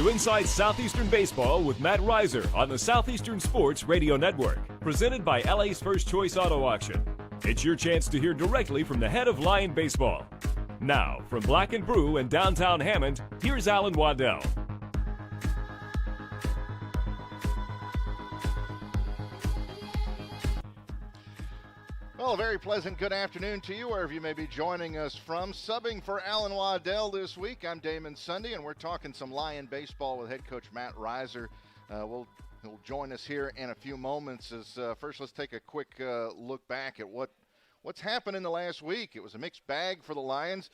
to Inside Southeastern Baseball with Matt Reiser on the Southeastern Sports Radio Network, presented by LA's First Choice Auto Auction. It's your chance to hear directly from the head of Lion Baseball. Now, from Black and Brew in downtown Hammond, here's Alan Waddell. Well, a very pleasant good afternoon to you, wherever you may be joining us from. Subbing for Alan Waddell this week, I'm Damon Sunday, and we're talking some Lion baseball with head coach Matt Reiser. He'll join us here in a few moments. First, let's take a quick look back at what's happened in the last week. It was a mixed bag for the Lions.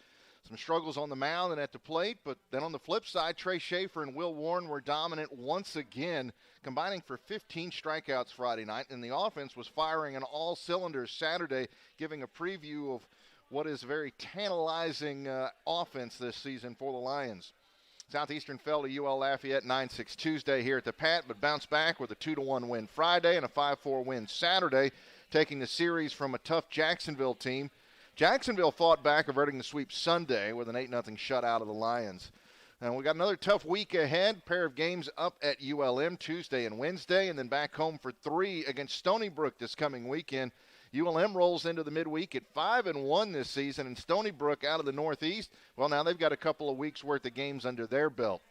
Some struggles on the mound and at the plate, but then on the flip side, Trey Schaefer and Will Warren were dominant once again, combining for 15 strikeouts Friday night, and the offense was firing on all cylinders Saturday, giving a preview of what is a very tantalizing offense this season for the Lions. Southeastern fell to UL Lafayette 9-6 Tuesday here at the Pat, but bounced back with a 2-1 win Friday and a 5-4 win Saturday, taking the series from a tough Jacksonville team. Jacksonville fought back, averting the sweep Sunday with an 8-0 shutout of the Lions. Now, we got another tough week ahead. Pair of games up at ULM Tuesday and Wednesday, and then back home for 3 against Stony Brook this coming weekend. ULM rolls into the midweek at 5-1 this season, and Stony Brook out of the Northeast, well, now they've got a couple of weeks' worth of games under their belt.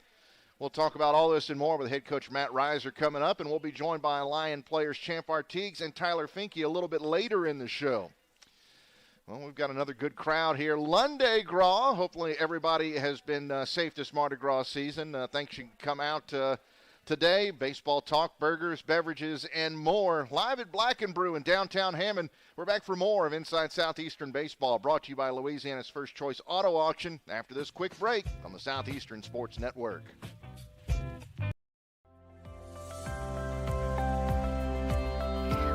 We'll talk about all this and more with head coach Matt Reiser coming up, and we'll be joined by Lion players Champ Artigues and Tyler Finke a little bit later in the show. Well, we've got another good crowd here. Lunday Gras. Hopefully everybody has been safe this Mardi Gras season. Thanks you can come out today. Baseball talk, burgers, beverages, and more. Live at Black and Brew in downtown Hammond. We're back for more of Inside Southeastern Baseball, brought to you by Louisiana's First Choice Auto Auction after this quick break on the Southeastern Sports Network.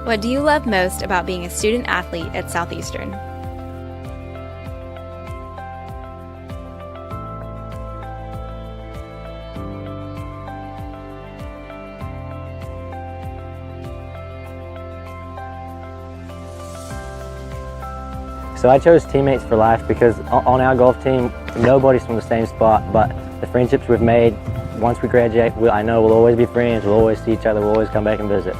What do you love most about being a student athlete at Southeastern? So I chose teammates for life because on our golf team, nobody's from the same spot, but the friendships we've made, once we graduate, I know we'll always be friends, we'll always see each other, we'll always come back and visit.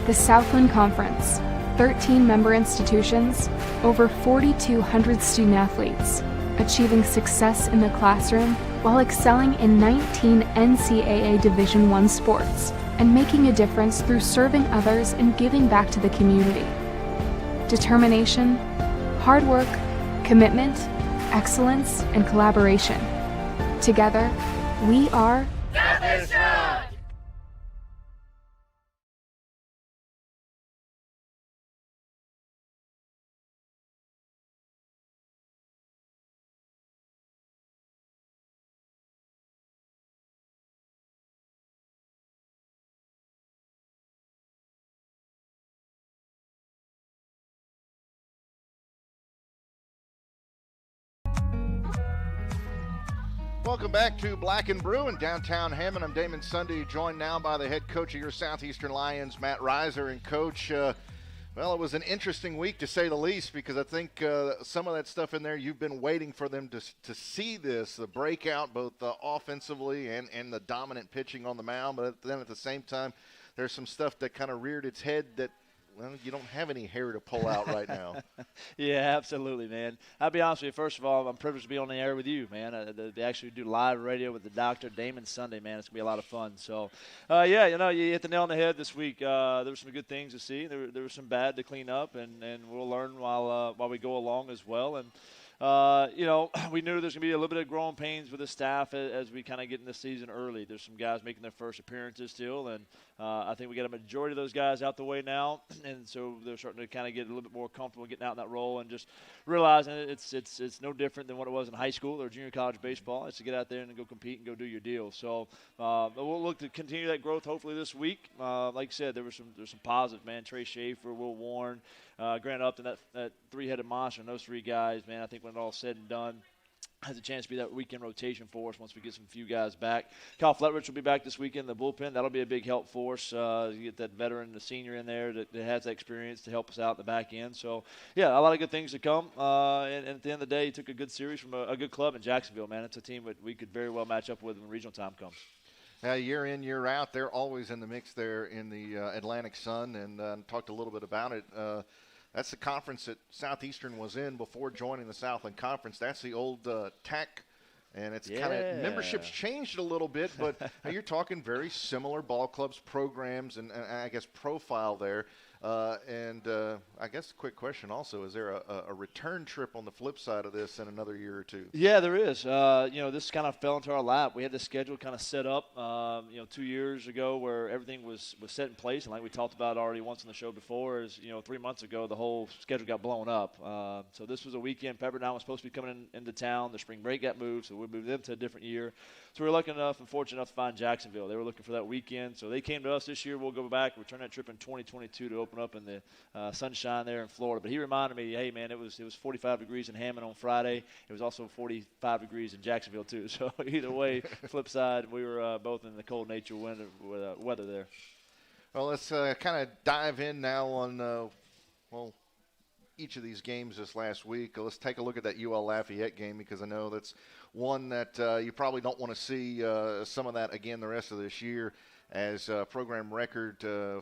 The Southland Conference, 13 member institutions, over 4,200 student-athletes, achieving success in the classroom while excelling in 19 NCAA Division I sports and making a difference through serving others and giving back to the community. Determination, hard work, commitment, excellence, and collaboration. Together, we are Southeastern! Welcome back to Black and Brew in downtown Hammond. I'm Damon Sunday, joined now by the head coach of your Southeastern Lions, Matt Reiser. And Coach, well, it was an interesting week to say the least, because I think some of that stuff in there, you've been waiting for them to see this, the breakout, both offensively and the dominant pitching on the mound. But then at the same time, there's some stuff that kind of reared its head that, well, you don't have any hair to pull out right now. Yeah, absolutely, man. I'll be honest with you. First of all, I'm privileged to be on the air with you, man. They actually do live radio with the doctor, Damon Sunday, man. It's going to be a lot of fun. So, yeah, you hit the nail on the head this week. There were some good things to see. There was some bad to clean up, and we'll learn while we go along as well. And we knew there's going to be a little bit of growing pains with the staff as we kind of get in the season early. There's some guys making their first appearances still, and I think we got a majority of those guys out the way now, and so they're starting to kind of get a little bit more comfortable getting out in that role and just realizing it's no different than what it was in high school or junior college baseball. It's to get out there and go compete and go do your deal. So we'll look to continue that growth hopefully this week. Like I said, there's some positives, man. Trey Schaefer, Will Warren, Grant Upton, that three-headed monster, and those three guys, man, I think when it's all said and done, has a chance to be that weekend rotation for us once we get some few guys back. Kyle Fletridge will be back this weekend in the bullpen. That'll be a big help for us. You get that veteran, the senior in there that has that experience to help us out in the back end. So, yeah, a lot of good things to come. And at the end of the day, he took a good series from a good club in Jacksonville, man. It's a team that we could very well match up with when regional time comes. Year in, year out, they're always in the mix there in the Atlantic Sun, and talked a little bit about it. That's the conference that Southeastern was in before joining the Southland Conference. That's the old TAC, and it's kind of membership's changed a little bit, but you're talking very similar ball clubs, programs, and I guess profile there. I guess a quick question also, is there a return trip on the flip side of this in another year or two? Yeah, there is. This kind of fell into our lap. We had the schedule kind of set up, 2 years ago where everything was set in place. And like we talked about already once on the show before, 3 months ago, the whole schedule got blown up. So this was a weekend. Pepperdine was supposed to be coming into town. The spring break got moved, so we moved them to a different year. So we were lucky enough and fortunate enough to find Jacksonville. They were looking for that weekend. So they came to us this year. We'll go back, return that trip in 2022 to open up in the sunshine there in Florida. But he reminded me, hey, man, it was 45 degrees in Hammond on Friday. It was also 45 degrees in Jacksonville, too. So either way, flip side, we were both in the cold nature weather there. Well, let's kind of dive in now on, each of these games this last week. Let's take a look at that UL Lafayette game, because I know that's one that you probably don't want to see some of that again the rest of this year, as program record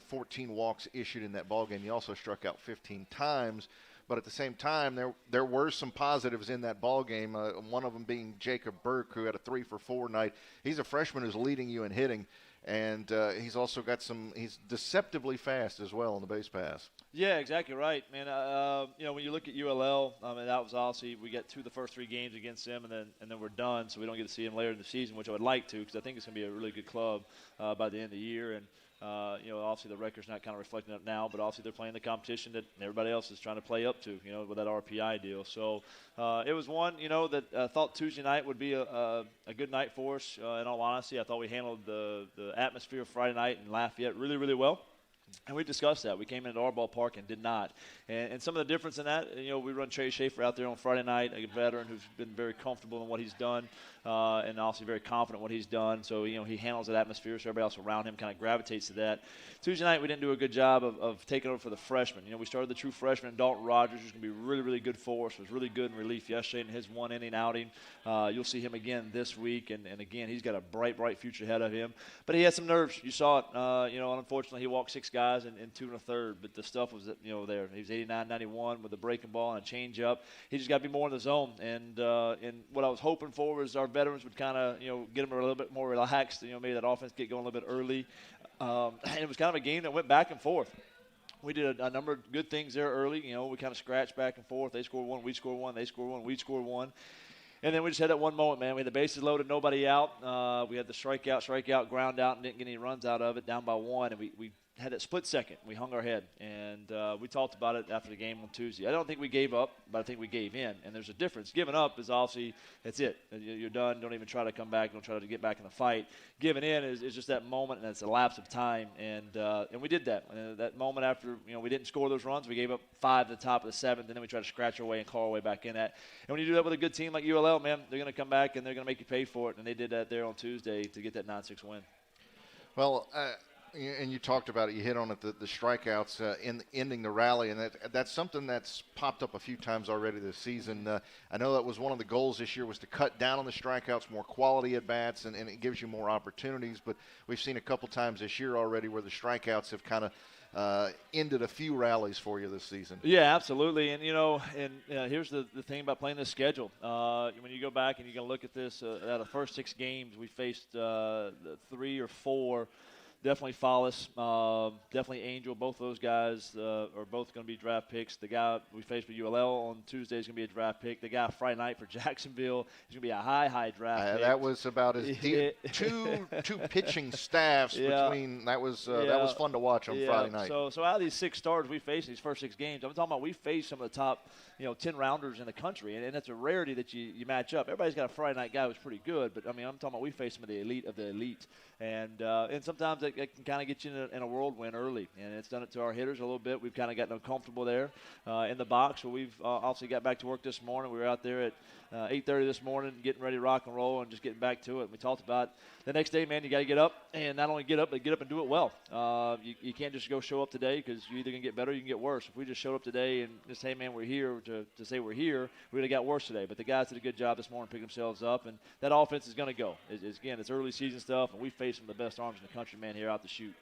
14 walks issued in that ball game. You also struck out 15 times, but at the same time, there were some positives in that ball game. One of them being Jacob Burke, who had a 3-for-4 night. He's a freshman who's leading you in hitting, and he's also got he's deceptively fast as well on the base pass. Yeah, exactly right, man. When you look at ULL, that was obviously we get to the first 3 games against them, and then we're done. So we don't get to see them later in the season, which I would like to, because I think it's going to be a really good club by the end of the year. And obviously the record's not kind of reflecting it now, but obviously they're playing the competition that everybody else is trying to play up to, with that RPI deal. So it was one, that I thought Tuesday night would be a good night for us. In all honesty, I thought we handled the atmosphere of Friday night in Lafayette really, really well. And we discussed that. We came into our ballpark and did not. And some of the difference in that, we run Trey Schaefer out there on Friday night, a veteran who's been very comfortable in what he's done, and also very confident in what he's done. So, he handles that atmosphere, so everybody else around him kind of gravitates to that. Tuesday night, we didn't do a good job of taking over for the freshmen. We started the true freshman, Dalton Rogers, who's going to be really, really good for us. Was really good in relief yesterday in his 1-inning outing. You'll see him again this week, and again, he's got a bright, bright future ahead of him. But he had some nerves. You saw it. Unfortunately, he walked 6 guys in 2 1/3, but the stuff was, there. He was 89-91 with a breaking ball and a changeup. He just got to be more in the zone. And what I was hoping for was our veterans would kind of, get him a little bit more relaxed. Maybe that offense get going a little bit early. And it was kind of a game that went back and forth. We did a number of good things there early. We kind of scratched back and forth. They scored 1, we scored 1. They scored 1, we scored 1. And then we just had that one moment, man. We had the bases loaded, nobody out. We had the strikeout, ground out, and didn't get any runs out of it, down by 1. And we had that split second. We hung our head. And we talked about it after the game on Tuesday. I don't think we gave up, but I think we gave in. And there's a difference. Giving up is obviously, that's it. You're done. Don't even try to come back. Don't try to get back in the fight. Giving in is just that moment, and it's a lapse of time. And we did that. That moment after, we didn't score those runs. We gave up 5 at the top of the 7th, and then we tried to scratch our way and claw our way back in that. And when you do that with a good team like ULL, man, they're going to come back, and they're going to make you pay for it. And they did that there on Tuesday to get that 9-6 win. Well, and you talked about it. You hit on it, the strikeouts in ending the rally, and that's something that's popped up a few times already this season. I know that was one of the goals this year, was to cut down on the strikeouts, more quality at bats, and it gives you more opportunities. But we've seen a couple times this year already where the strikeouts have kind of ended a few rallies for you this season. Yeah, absolutely. And here's the thing about playing this schedule. When you go back and you're going to look at this, out of the first 6 games, we faced 3 or 4 definitely Follis, definitely Angel. Both of those guys are both going to be draft picks. The guy we faced with ULL on Tuesday is going to be a draft pick. The guy Friday night for Jacksonville is going to be a high draft pick. That was about as deep. two pitching staffs between. That was fun to watch on Friday night. So out of these 6 starters we faced in these first 6 games, I'm talking about we faced some of the top 10 rounders in the country, and it's a rarity that you match up. Everybody's got a Friday night guy who's pretty good, but I mean, I'm talking about we faced some of the elite of the elite, and sometimes it can kind of get you in a whirlwind early, and it's done it to our hitters a little bit. We've kind of gotten uncomfortable there in the box. So we've obviously got back to work this morning. We were out there at 8:30 this morning, getting ready to rock and roll and just getting back to it. We talked about the next day, man, you got to get up, and not only get up, but get up and do it well. You can't just go show up today because you're either going to get better or you can get worse. If we just showed up today and just, hey, man, we're here to say we're here, we would have got worse today. But the guys did a good job this morning picking themselves up, and that offense is going to go. Again, it's early season stuff, and we face some of the best arms in the country, man, here out the chute.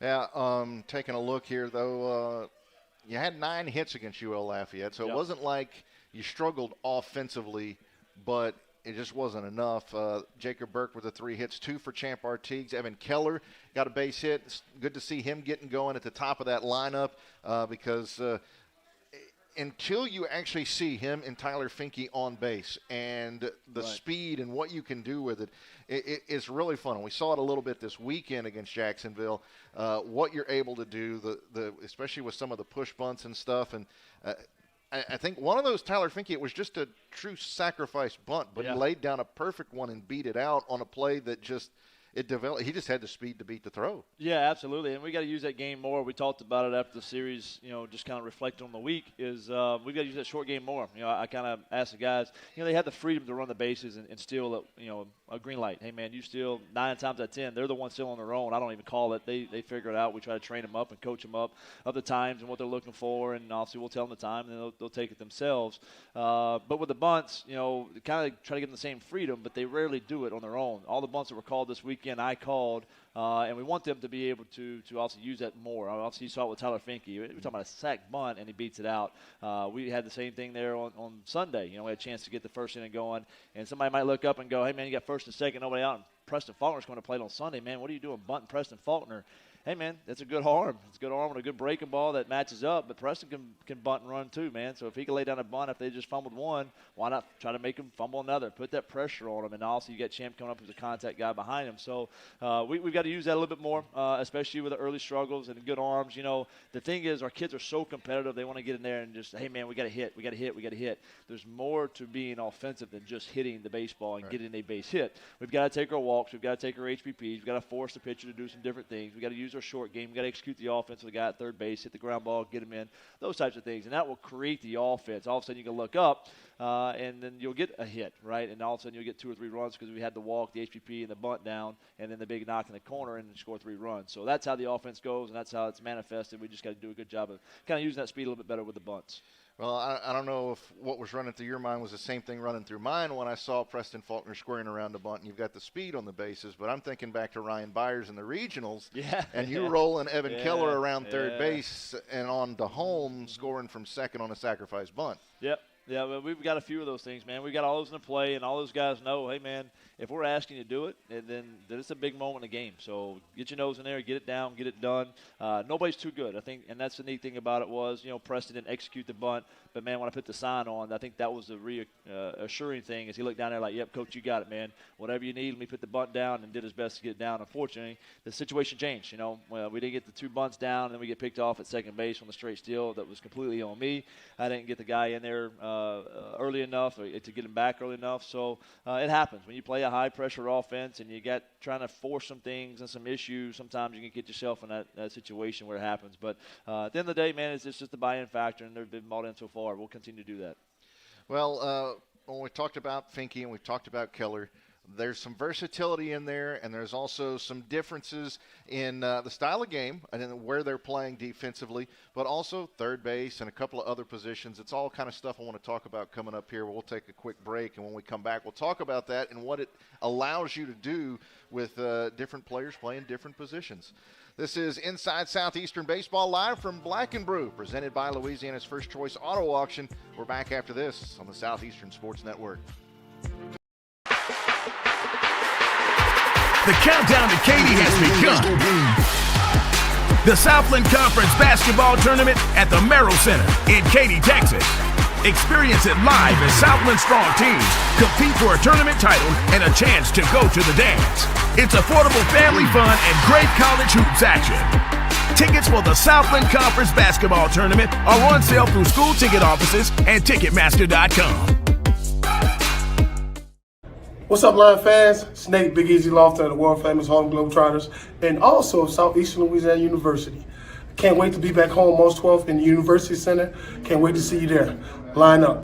Yeah, taking a look here, though, you had 9 hits against UL Lafayette, so it wasn't like you struggled offensively, but it just wasn't enough. Jacob Burke with the 3 hits, 2 for Champ Artigues. Evan Keller got a base hit. It's good to see him getting going at the top of that lineup because until you actually see him and Tyler Finke on base and the speed and what you can do with it, it's really fun. And we saw it a little bit this weekend against Jacksonville, what you're able to do, especially with some of the push bunts and stuff. And I think one of those, Tyler Finke, it was just a true sacrifice bunt, but he laid down a perfect one and beat it out on a play that just – it developed. He just had the speed to beat the throw. Yeah, absolutely, and we got to use that game more. We talked about it after the series. Just kind of reflecting on the week. Is we got to use that short game more. I kind of asked the guys. They had the freedom to run the bases and steal a green light. Hey man, you steal 9 times out of 10. They're the ones still on their own. I don't even call it. They figure it out. We try to train them up and coach them up of the times and what they're looking for, and obviously we'll tell them the time, and they'll take it themselves. But with the bunts, kind of try to give them the same freedom, but they rarely do it on their own. All the bunts that were called this weekend, I called, and we want them to be able to also use that more. Obviously, you saw it with Tyler Finke. We're talking about a sack bunt, and he beats it out. We had the same thing there on Sunday. We had a chance to get the first inning going, and somebody might look up and go, hey, man, you got first and second, nobody out, and Preston Faulkner's going to play it on Sunday. Man, what are you doing bunting Preston Faulkner? Hey, man, that's a good arm. It's a good arm and a good breaking ball that matches up. But Preston can bunt and run too, man. So if he can lay down a bunt, if they just fumbled one, why not try to make him fumble another? Put that pressure on him. And also you got Champ coming up as a contact guy behind him. So we've got to use that a little bit more, especially with the early struggles and good arms. The thing is our kids are so competitive. They want to get in there and just, hey, man, we got to hit. We got to hit. We got to hit. There's more to being offensive than just hitting the baseball and getting a base hit. We've got to take our walks. We've got to take our HPPs. We've got to force the pitcher to do some different things. We've got to use our short game. We've got to execute the offense with the guy at third base, hit the ground ball, get him in, those types of things. And that will create the offense. All of a sudden you can look up, and then you'll get a hit, right? And all of a sudden you'll get 2 or 3 runs because we had the walk, the HPP, and the bunt down, and then the big knock in the corner and score 3 runs. So that's how the offense goes, and that's how it's manifested. We just got to do a good job of kind of using that speed a little bit better with the bunts. Well, I don't know if what was running through your mind was the same thing running through mine when I saw Preston Faulkner squaring around the bunt, and you've got the speed on the bases, but I'm thinking back to Ryan Byers in the regionals, and you rolling Evan Keller around third base and on to home, scoring from second on a sacrifice bunt. Yep. Yeah, well, we've got a few of those things, man. We've got all those in the play, and all those guys know, hey, man, if we're asking you to do it, then it's a big moment in the game. So get your nose in there, get it down, get it done. Nobody's too good, I think, and that's the neat thing about it was, Preston didn't execute the bunt, but, man, when I put the sign on, I think that was the reassuring thing is he looked down there like, yep, coach, you got it, man. Whatever you need, let me put the bunt down, and did his best to get it down. Unfortunately, the situation changed. We didn't get the 2 bunts down, and then we get picked off at second base on the straight steal. That was completely on me. I didn't get the guy in there early enough to get him back early enough. So it happens. When you play a high-pressure offense and you got trying to force some things and some issues, sometimes you can get yourself in that situation where it happens. But at the end of the day, man, it's just the buy-in factor, and they've been bought in so far. We'll continue to do that. Well, when we talked about Finke and we've talked about Keller, there's some versatility in there, and there's also some differences in the style of game and in where they're playing defensively, but also third base and a couple of other positions. It's all kind of stuff I want to talk about coming up here. We'll take a quick break, and when we come back, we'll talk about that and what it allows you to do with different players playing different positions. This is Inside Southeastern Baseball live from Black & Brew, presented by Louisiana's First Choice Auto Auction. We're back after this on the Southeastern Sports Network. The countdown to Katy has begun. The Southland Conference Basketball Tournament at the Merrill Center in Katy, Texas. Experience it live as Southland strong teams compete for a tournament title and a chance to go to the dance. It's affordable family fun and great college hoops action. Tickets for the Southland Conference Basketball Tournament are on sale through school ticket offices and Ticketmaster.com. What's up, Lion fans? It's Nate Big Easy Lofton of the world famous Harlem Globetrotters and also Southeastern Louisiana University. Can't wait to be back home March 12th in the University Center. Can't wait to see you there. Line up.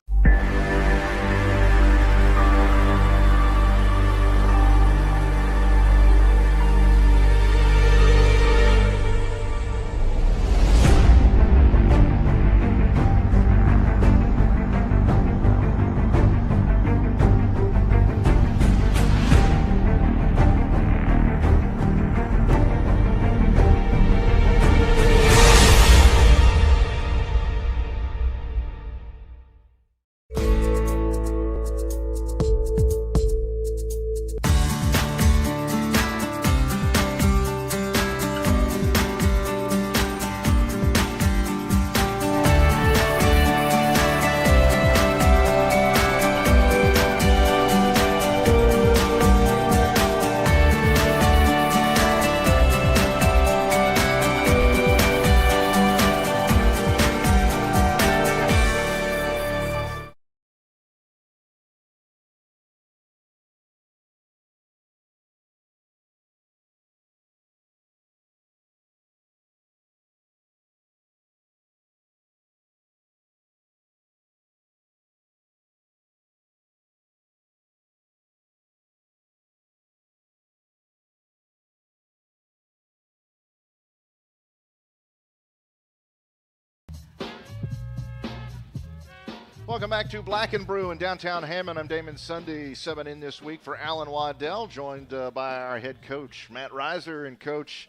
Welcome back to Black and Brew in downtown Hammond. I'm Damon Sunday, 7 in this week for Alan Waddell, joined by our head coach, Matt Reiser. And, Coach,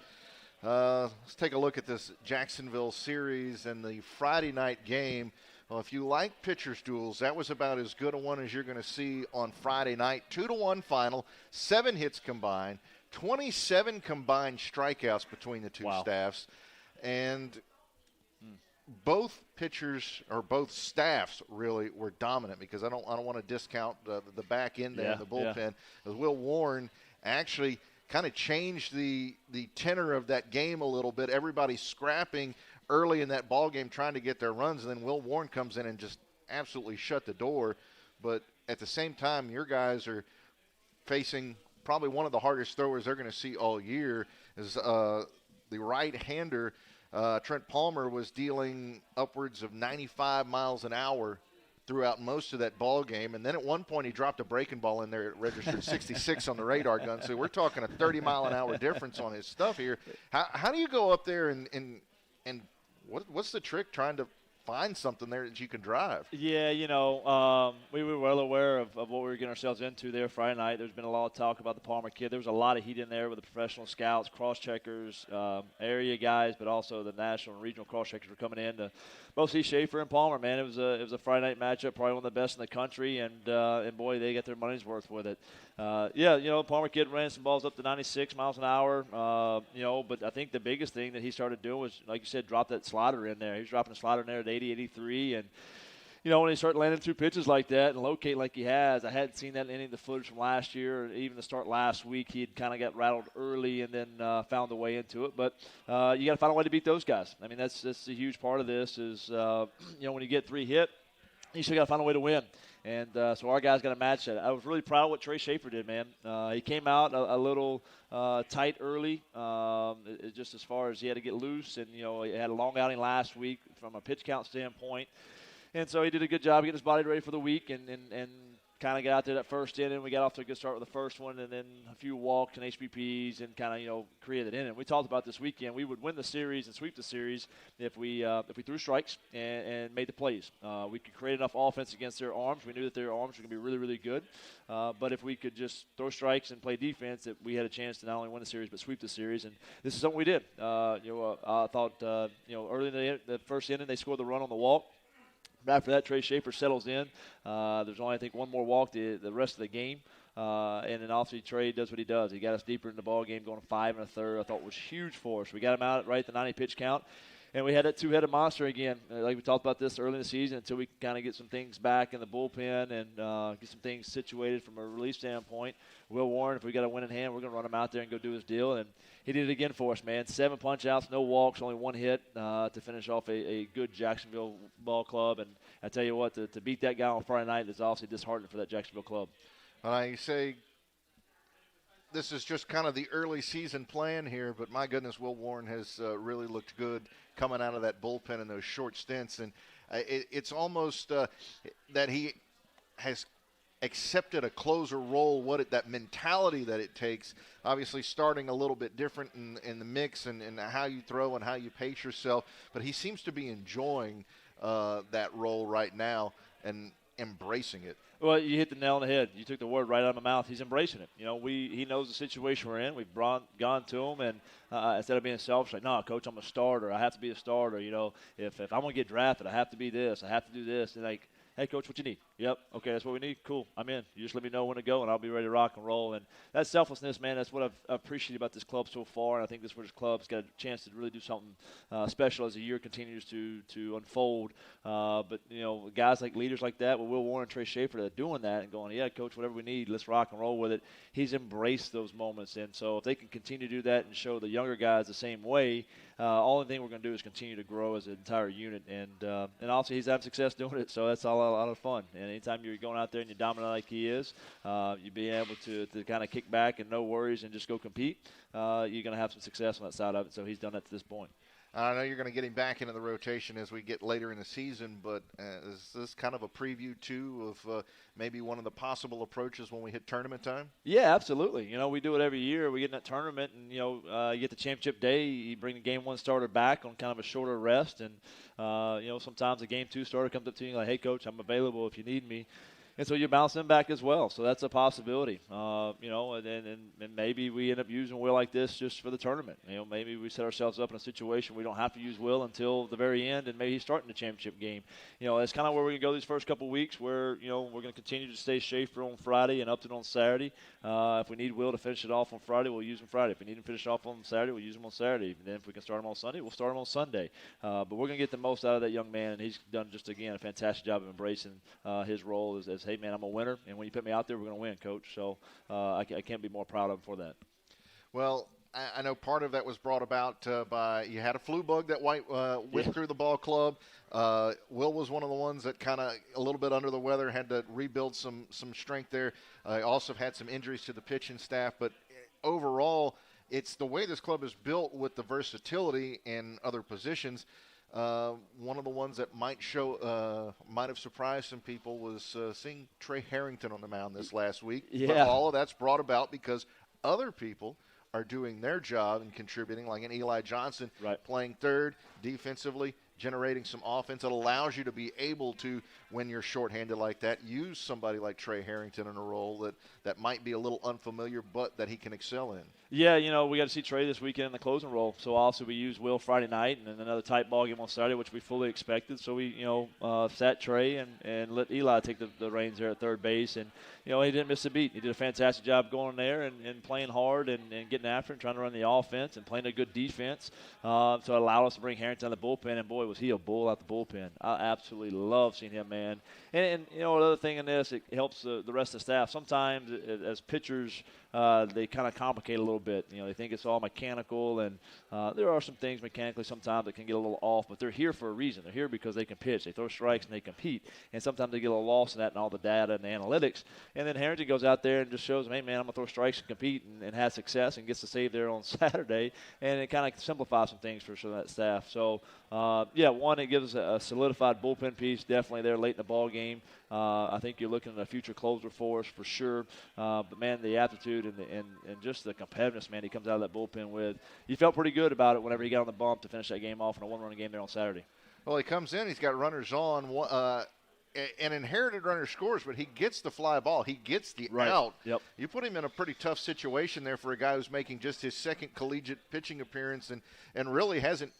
let's take a look at this Jacksonville series and the Friday night game. Well, if you like pitchers' duels, that was about as good a one as you're going to see on Friday night. 2-1 final, 7 hits combined, 27 combined strikeouts between the two staffs. And both pitchers or both staffs really were dominant, because I don't want to discount the back end there in the bullpen. As Will Warren actually kind of changed the tenor of that game a little bit. Everybody scrapping early in that ball game trying to get their runs, and then Will Warren comes in and just absolutely shut the door. But at the same time, your guys are facing probably one of the hardest throwers they're going to see all year, is the right-hander. Trent Palmer was dealing upwards of 95 miles an hour throughout most of that ball game, and then at one point he dropped a breaking ball in there. It registered 66 on the radar gun, so we're talking a 30-mile-an-hour difference on his stuff here. How do you go up there and what's the trick trying to find something there that you can drive? Yeah, we were well aware of what we were getting ourselves into there Friday night. There's been a lot of talk about the Palmer kid. There was a lot of heat in there with the professional scouts, cross-checkers, area guys, but also the national and regional cross-checkers were coming in to both see Schaefer and Palmer. Man, it was a Friday night matchup, probably one of the best in the country, and boy, they got their money's worth with it. Palmer kid ran some balls up to 96 miles an hour, but I think the biggest thing that he started doing was, like you said, drop that slider in there. He was dropping a slider in there at 80, 83, and when he started landing through pitches like that and locate like he has, I hadn't seen that in any of the footage from last year, or even the start last week. He had kind of got rattled early and then found the way into it. But you got to find a way to beat those guys. I mean, that's a huge part of this is, when you get 3 hit, you still got to find a way to win. And so our guys got to match that. I was really proud of what Trey Schaefer did, man. He came out a little tight early, just as far as he had to get loose. And, he had a long outing last week from a pitch count standpoint. And so he did a good job getting his body ready for the week and kind of got out there that first inning. We got off to a good start with the first one, and then a few walks and HBPs and kind of, created an inning. We talked about this weekend. We would win the series and sweep the series if we threw strikes and made the plays. We could create enough offense against their arms. We knew that their arms were going to be really, really good. But if we could just throw strikes and play defense, that we had a chance to not only win the series but sweep the series. And this is something we did. I thought, early in the first inning, they scored the run on the walk. After that, Trey Schaefer settles in. There's only, I think, one more walk the rest of the game. And then obviously Trey does what he does. He got us deeper in the ball game, going 5 1/3. I thought was huge for us. We got him out right at the 90 pitch count. And we had that two-headed monster again. Like we talked about this early in the season, until we can kind of get some things back in the bullpen and get some things situated from a relief standpoint. Will Warren, if we got a win in hand, we're going to run him out there and go do his deal. And he did it again for us, man. 7 punch-outs, no walks, only 1 hit to finish off a good Jacksonville ball club. And I tell you what, to beat that guy on Friday night is obviously disheartening for that Jacksonville club. I say this is just kind of the early season plan here, but my goodness, Will Warren has really looked good coming out of that bullpen in those short stints. And it's almost that he has accepted a closer role, that mentality that it takes, obviously starting a little bit different in the mix and how you throw and how you pace yourself. But he seems to be enjoying that role right now and embracing it. Well, you hit the nail on the head. You took the word right out of my mouth. He's embracing it. He knows the situation we're in. We've gone to him, and instead of being selfish, like, no, coach, I'm a starter. I have to be a starter. If I'm going to get drafted, I have to be this. I have to do this. And like, hey, coach, what you need? Yep. Okay, that's what we need. Cool. I'm in. You just let me know when to go, and I'll be ready to rock and roll. And that selflessness, man, that's what I've appreciated about this club so far. And I think this is where this club's got a chance to really do something special as the year continues to unfold. But, guys like leaders like that, with Will Warren and Trey Schaefer, that are doing that and going, yeah, coach, whatever we need, let's rock and roll with it. He's embraced those moments. And so if they can continue to do that and show the younger guys the same way, all the thing we're going to do is continue to grow as an entire unit. And also he's having success doing it, so that's all a lot of fun. And anytime you're going out there and you're dominant like he is, you be able to kind of kick back and no worries and just go compete, you're going to have some success on that side of it. So he's done that to this point. I know you're going to get him back into the rotation as we get later in the season, but is this kind of a preview, too, of maybe one of the possible approaches when we hit tournament time? Yeah, absolutely. We do it every year. We get in that tournament, and, you get the championship day. You bring the game 1 starter back on kind of a shorter rest, and, sometimes the game 2 starter comes up to you like, hey, coach, I'm available if you need me. And so you bounce them back as well. So that's a possibility, and maybe we end up using Will like this just for the tournament. Maybe we set ourselves up in a situation we don't have to use Will until the very end, and maybe he's starting the championship game. That's kind of where we're going to go these first couple of weeks, where, we're going to continue to stay Schaefer on Friday and Upton on Saturday. If we need Will to finish it off on Friday, we'll use him Friday. If we need him to finish it off on Saturday, we'll use him on Saturday. And then if we can start him on Sunday, we'll start him on Sunday. But we're going to get the most out of that young man, and he's done just, again, a fantastic job of embracing his role as hey, man, I'm a winner, and when you put me out there, we're going to win, coach. So I can't be more proud of him for that. Well, I know part of that was brought about by you had a flu bug that went through the ball club. Will was one of the ones that kind of a little bit under the weather, had to rebuild some strength there. Also had some injuries to the pitching staff, but overall, it's the way this club is built with the versatility in other positions. One of the ones that might have surprised some people was seeing Trey Harrington on the mound this last week. Yeah. But all of that's brought about because other people are doing their job and contributing, like an Eli Johnson, right, playing third defensively, generating some offense. It allows you to be able to, when you're shorthanded like that, use somebody like Trey Harrington in a role that might be a little unfamiliar, but that he can excel in. Yeah, we got to see Trey this weekend in the closing role. So also we used Will Friday night and then another tight ball game on Saturday, which we fully expected. So we, sat Trey and let Eli take the reins there at third base. And, he didn't miss a beat. He did a fantastic job going there and playing hard and getting after it, trying to run the offense and playing a good defense. So it allowed us to bring Harrington out of the bullpen. And, boy, was he a bull out the bullpen. I absolutely love seeing him, man. And another thing in this, it helps the rest of the staff. Sometimes as pitchers, they kind of complicate a little bit. They think it's all mechanical, and there are some things mechanically sometimes that can get a little off, but they're here for a reason. They're here because they can pitch. They throw strikes, and they compete. And sometimes they get a little lost in that and all the data and the analytics. And then Harrington goes out there and just shows them, hey, man, I'm going to throw strikes and compete and has success and gets to save there on Saturday. And it kind of simplifies some things for some of that staff. So, one, it gives a solidified bullpen piece definitely there late in the ball game. I think you're looking at a future closer for us for sure. But, man, the aptitude and just the competitiveness, man, he comes out of that bullpen with. You felt pretty good about it whenever he got on the bump to finish that game off in a one-run game there on Saturday. Well, he comes in, he's got runners on, an inherited runner scores, but he gets the fly ball. He gets the out. Yep. You put him in a pretty tough situation there for a guy who's making just his second collegiate pitching appearance and really hadn't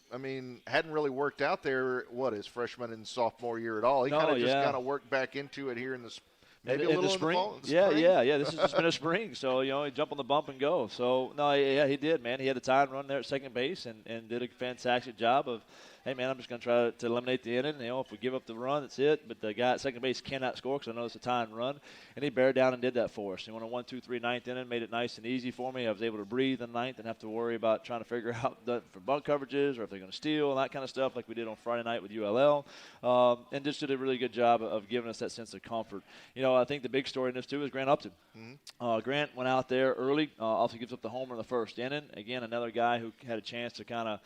really worked out there, his freshman and sophomore year at all. He kind of worked back into it here in the Maybe in a little the spring. in the Yeah. spring? This has just been a spring, so he jump on the bump and go. So no, yeah, he did, man. He had a time run there at second base and did a fantastic job of, hey man, I'm just going to try to eliminate the inning. If we give up the run, that's it. But the guy at second base cannot score because I know it's a time run, and he bared down and did that for us. He went a 1-2-3 ninth inning, made it nice and easy for me. I was able to breathe in the ninth and have to worry about trying to figure out for bunt coverages or if they're going to steal and that kind of stuff like we did on Friday night with ULL, and just did a really good job of giving us that sense of comfort. I think the big story in this too is Grant Upton. Mm-hmm. Grant went out there early, also gives up the homer in the first inning. Again, another guy who had a chance to kind of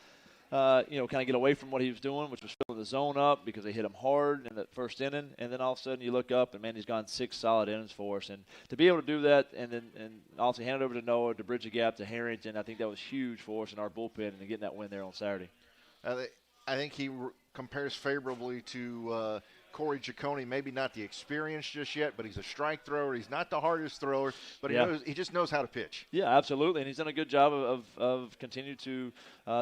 get away from what he was doing, which was filling the zone up because they hit him hard in that first inning. And then all of a sudden you look up, and, man, he's gone 6 solid innings for us. And to be able to do that and also hand it over to Noah to bridge the gap to Harrington, I think that was huge for us in our bullpen and getting that win there on Saturday. I think he compares favorably to Corey Giacone. Maybe not the experience just yet, but he's a strike thrower. He's not the hardest thrower, but he just knows how to pitch. Yeah, absolutely, and he's done a good job of continuing to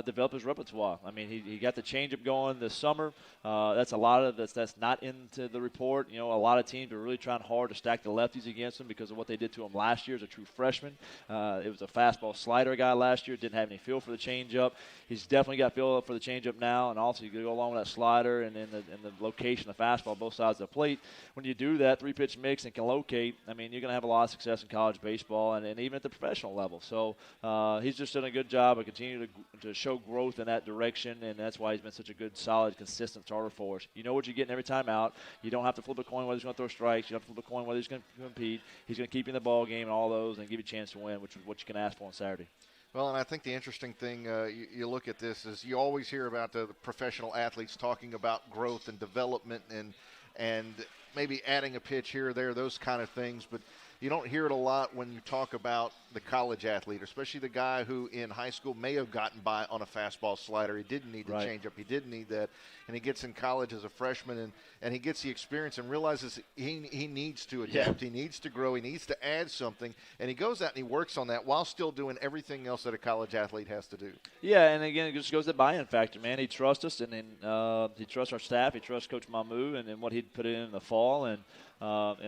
develop his repertoire. I mean, he got the changeup going this summer. That's a lot of that's not into the report. A lot of teams are really trying hard to stack the lefties against him because of what they did to him last year as a true freshman. It was a fastball slider guy last year. Didn't have any feel for the changeup. He's definitely got feel for the changeup now, and also you go along with that slider and the location of the fastball, both sides of the plate. When you do that 3-pitch mix and can locate, I mean, you're going to have a lot of success in college baseball and even at the professional level. So he's just done a good job of continuing to show growth in that direction, and that's why he's been such a good, solid, consistent starter for us. You know what you're getting every time out. You don't have to flip a coin whether he's going to throw strikes. You don't have to flip a coin whether he's going to compete. He's going to keep you in the ball game and all those and give you a chance to win, which is what you can ask for on Saturday. Well, and I think the interesting thing you look at this is you always hear about the professional athletes talking about growth and development and maybe adding a pitch here or there, those kind of things, but you don't hear it a lot when you talk about the college athlete, especially the guy who in high school may have gotten by on a fastball slider. He didn't need the changeup. He didn't need that. And he gets in college as a freshman and he gets the experience and realizes he needs to adapt. Yeah. He needs to grow. He needs to add something. And he goes out and he works on that while still doing everything else that a college athlete has to do. Yeah, and again, it just goes to the buy-in factor, man. He trusts us, and he trusts our staff. He trusts Coach Mamu and what he'd put in the fall. And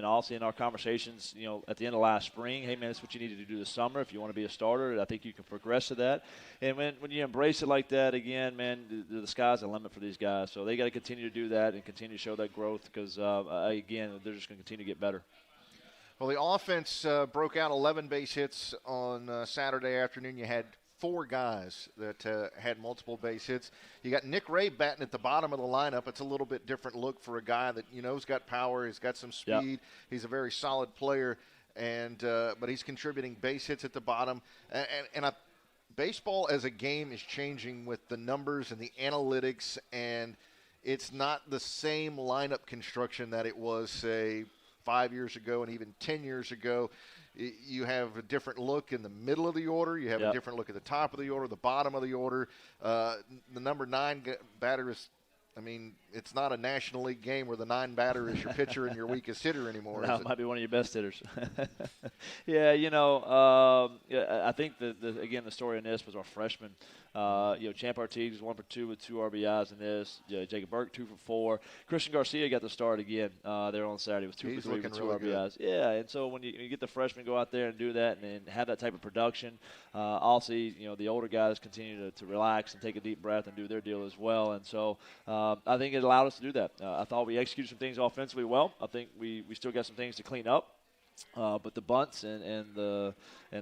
also in our conversations, at the end of last spring, hey, man, that's what you need to do this summer if you want to be a starter. I think you can progress to that. And when you embrace it like that, again, man, the sky's the limit for these guys. So they got to continue to do that and continue to show that growth because, again, they're just going to continue to get better. Well, the offense broke out 11 base hits on Saturday afternoon. You had 4 guys that had multiple base hits. You got Nick Ray batting at the bottom of the lineup. It's a little bit different look for a guy that has got power. He's got some speed. Yep. He's a very solid player, but he's contributing base hits at the bottom. Baseball as a game is changing with the numbers and the analytics, and it's not the same lineup construction that it was, say, 5 years ago and even 10 years ago. You have a different look in the middle of the order. You have a different look at the top of the order, the bottom of the order. The number 9 batter is, it's not a National League game where the 9 batter is your pitcher and your weakest hitter anymore. No, it might be one of your best hitters. I think again the story in this was our freshman. Champ Artigue was 1 for 2 with 2 RBIs in this. Jacob Burke 2 for 4. Christian Garcia got the start again there on Saturday with 2 for 3 with 2 RBIs. Good. Yeah, and so when you get the freshmen go out there and do that and have that type of production, also the older guys continue to relax and take a deep breath and do their deal as well. And so I think it allowed us to do that. I thought we executed some things offensively well. I think we still got some things to clean up. But the bunts and the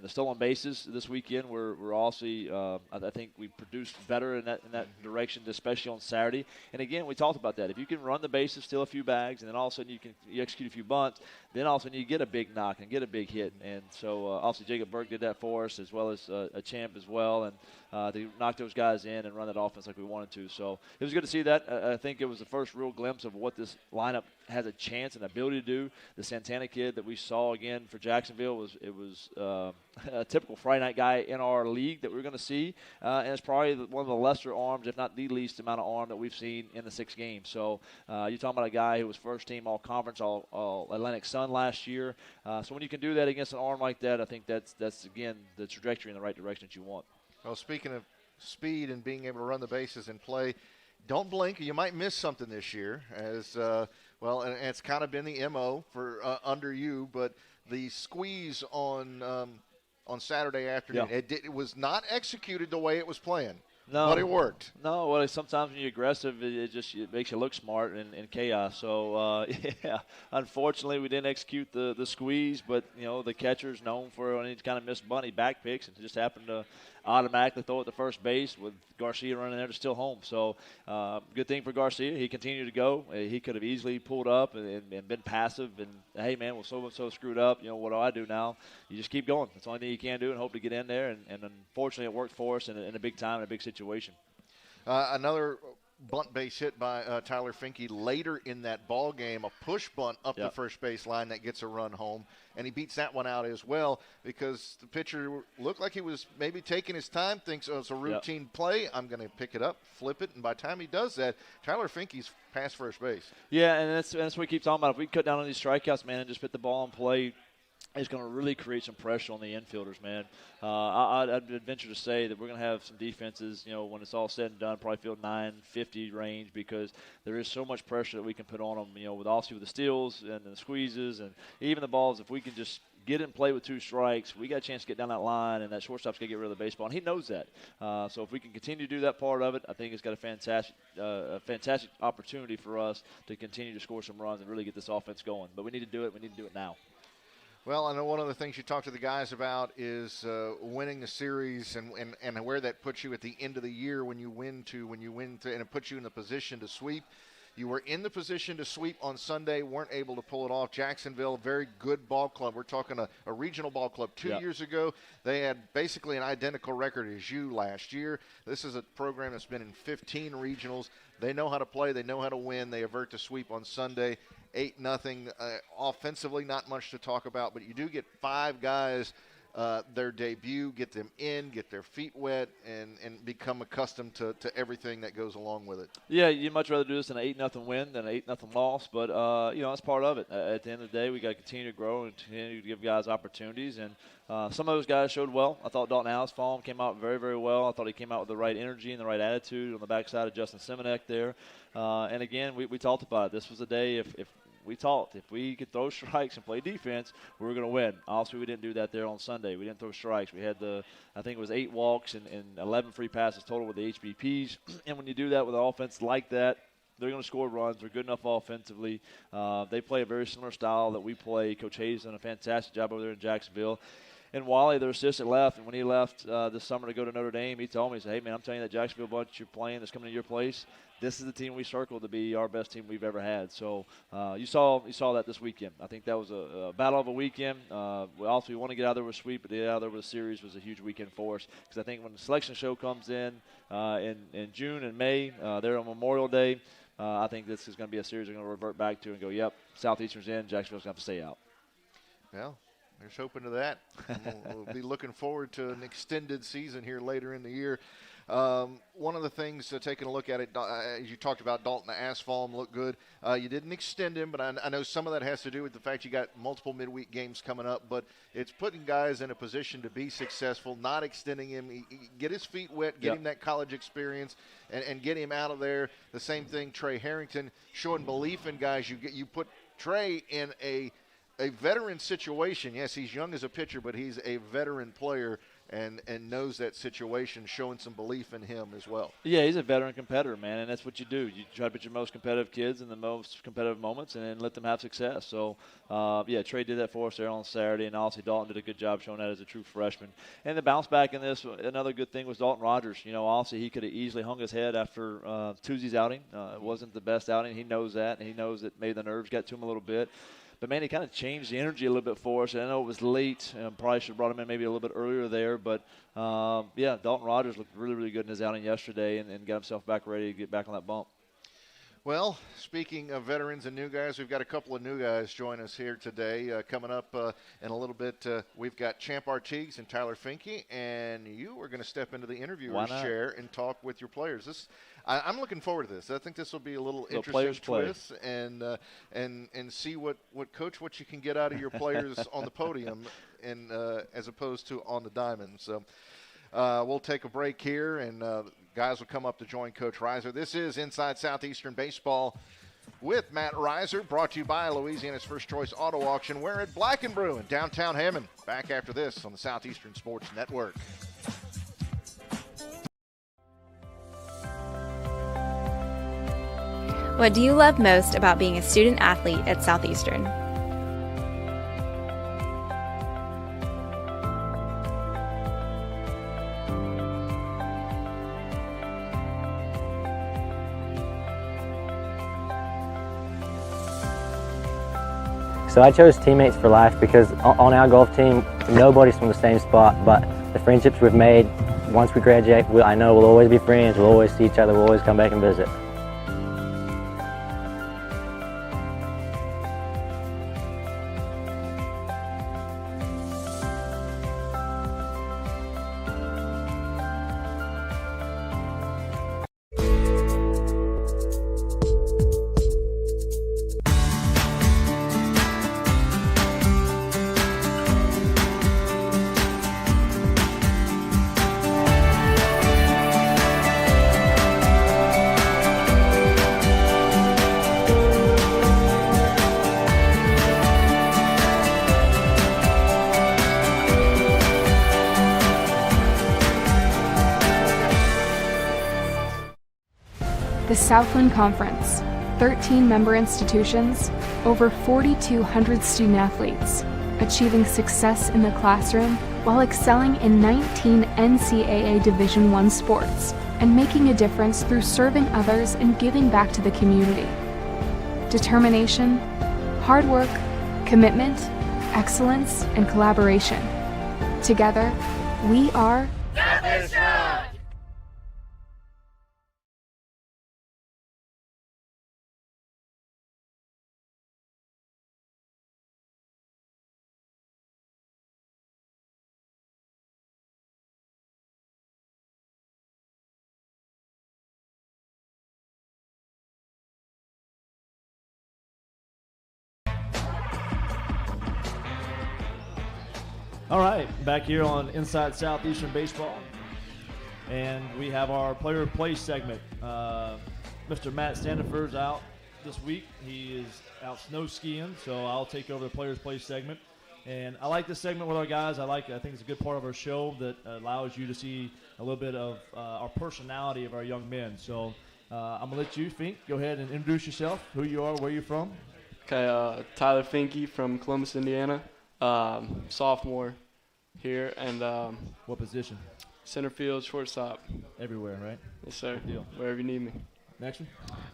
stolen bases this weekend were also I think we produced better in that direction, especially on Saturday. And again, we talked about that. If you can run the bases, steal a few bags, and then all of a sudden you execute a few bunts, then all of a sudden you get a big knock and get a big hit. And so also Jacob Burke did that for us, as well as a Champ as well, and they knocked those guys in and run that offense like we wanted to. So it was good to see that. I think it was the first real glimpse of what this lineup has a chance and ability to do. The Santana kid that we saw again for Jacksonville was a typical Friday night guy in our league that we're going to see, and it's probably one of the lesser arms, if not the least amount of arm that we've seen in the 6 games. So you're talking about a guy who was first team all-conference, all Atlantic Sun last year. So when you can do that against an arm like that, I think that's again the trajectory in the right direction that you want. Well, speaking of speed and being able to run the bases and play, don't blink. You might miss something this year as Well, and it's kind of been the MO for under you, but the squeeze on Saturday afternoon, it was not executed the way it was planned. No, but it worked. No, well, sometimes when you're aggressive, it makes you look smart in chaos. So, unfortunately, we didn't execute the squeeze, but, the catcher's known for any kind of missed bunny back picks, and just happened to automatically throw it to first base with Garcia running there to steal home. So, good thing for Garcia. He continued to go. He could have easily pulled up and been passive and, hey, man, well, so-and-so screwed up. What do I do now? You just keep going. That's the only thing you can do and hope to get in there. And unfortunately, it worked for us in a big time, in a big situation. Another bunt base hit by Tyler Finke later in that ball game, a push bunt up the first base line that gets a run home, and he beats that one out as well because the pitcher looked like he was maybe taking his time, thinks it's a routine play, I'm going to pick it up, flip it, and by the time he does that, Tyler Finke's past first base. Yeah, and that's what we keep talking about. If we cut down on these strikeouts, man, and just put the ball in play, it's going to really create some pressure on the infielders, man. I'd venture to say that we're going to have some defenses, when it's all said and done, probably field 950 range because there is so much pressure that we can put on them, with the steals and the squeezes and even the balls. If we can just get in play with 2 strikes, we got a chance to get down that line, and that shortstop's going to get rid of the baseball, and he knows that. So if we can continue to do that part of it, I think it's got a fantastic opportunity for us to continue to score some runs and really get this offense going. But we need to do it. We need to do it now. Well, I know one of the things you talk to the guys about is winning the series and where that puts you at the end of the year when you win, and it puts you in the position to sweep. You were in the position to sweep on Sunday, weren't able to pull it off. Jacksonville, very good ball club. We're talking a regional ball club 2 years ago. They had basically an identical record as you last year. This is a program that's been in 15 regionals. They know how to play. They know how to win. They avert the sweep on Sunday. 8-0. Offensively, not much to talk about, but you do get 5 guys their debut, get them in, get their feet wet, and become accustomed to everything that goes along with it. Yeah, you'd much rather do this in an 8-0 win than an 8-0 loss, but that's part of it. At the end of the day, we got to continue to grow and continue to give guys opportunities, and some of those guys showed well. I thought Dalton Alsfalm came out very, very well. I thought he came out with the right energy and the right attitude on the backside of Justin Simonek there. And again, we talked about it. This was a day if we could throw strikes and play defense, we were going to win. Also, we didn't do that there on Sunday. We didn't throw strikes. We had I think it was 8 walks and 11 free passes total with the HBPs. And when you do that with an offense like that, they're going to score runs. They're good enough offensively. They play a very similar style that we play. Coach Hayes done a fantastic job over there in Jacksonville. And Wally, their assistant, left. And when he left this summer to go to Notre Dame, he told me, he said, hey, man, I'm telling you that Jacksonville bunch you're playing that's coming to your place, this is the team we circled to be our best team we've ever had. So you saw that this weekend. I think that was a battle of a weekend. We want to get out there with a sweep, but to get out there with a series was a huge weekend for us. Because I think when the selection show comes in June and May, there on Memorial Day, I think this is going to be a series we're going to revert back to and go, yep, Southeastern's in, Jacksonville's going to have to stay out. Well, there's hoping to that. We'll be looking forward to an extended season here later in the year. One of the things, taking a look at it, as you talked about, Dalton Alsfalm looked good. You didn't extend him, but I know some of that has to do with the fact you got multiple midweek games coming up, but it's putting guys in a position to be successful, not extending him. Get his feet wet, get him that college experience, and get him out of there. The same thing, Trey Harrington, showing belief in guys. You put Trey in a veteran situation. Yes, he's young as a pitcher, but he's a veteran player and knows that situation, showing some belief in him as well. Yeah, he's a veteran competitor, man, and that's what you do. You try to put your most competitive kids in the most competitive moments and then let them have success. So, Trey did that for us there on Saturday, and obviously Dalton did a good job showing that as a true freshman. And the bounce back in this, another good thing was Dalton Rogers. Obviously he could have easily hung his head after Tuesday's outing. It wasn't the best outing. He knows that, and he knows that maybe the nerves got to him a little bit. But, man, he kind of changed the energy a little bit for us. I know it was late. Probably should have brought him in maybe a little bit earlier there. But, Dalton Rogers looked really, really good in his outing yesterday and got himself back ready to get back on that bump. Well, speaking of veterans and new guys, we've got a couple of new guys join us here today. Coming up in a little bit, we've got Champ Artigues and Tyler Finke, and you are going to step into the interviewer's chair and talk with your players. I'm looking forward to this. I think this will be a little interesting twist and see what you can get out of your players on the podium and as opposed to on the diamond. So we'll take a break here, and guys will come up to join Coach Reiser. This is Inside Southeastern Baseball. with Matt Reiser, brought to you by Louisiana's First Choice Auto Auction. We're at Black & Brew in downtown Hammond. Back after this on the Southeastern Sports Network. What do you love most about being a student athlete at Southeastern? So I chose teammates for life because on our golf team, nobody's from the same spot, but the friendships we've made, once we graduate, I know we'll always be friends, we'll always see each other, we'll always come back and visit. The Southland Conference, 13 member institutions, over 4,200 student athletes, achieving success in the classroom while excelling in 19 NCAA Division I sports and making a difference through serving others and giving back to the community. Determination, hard work, commitment, excellence, and collaboration. Together, we are Southeastern! All right, back here on Inside Southeastern Baseball, and we have our player play segment. Mr. Matt Standiford's out this week. He is out snow skiing, so I'll take over the players play segment. And I like this segment with our guys. I think it's a good part of our show that allows you to see a little bit of our personality of our young men. So I'm going to let you, Fink, go ahead and introduce yourself, who you are, where you're from. Okay, Tyler Finke from Columbus, Indiana. Sophomore here, and what position? Center field, shortstop. Everywhere, right? Yes, sir. Good deal. Wherever you need me. Next one.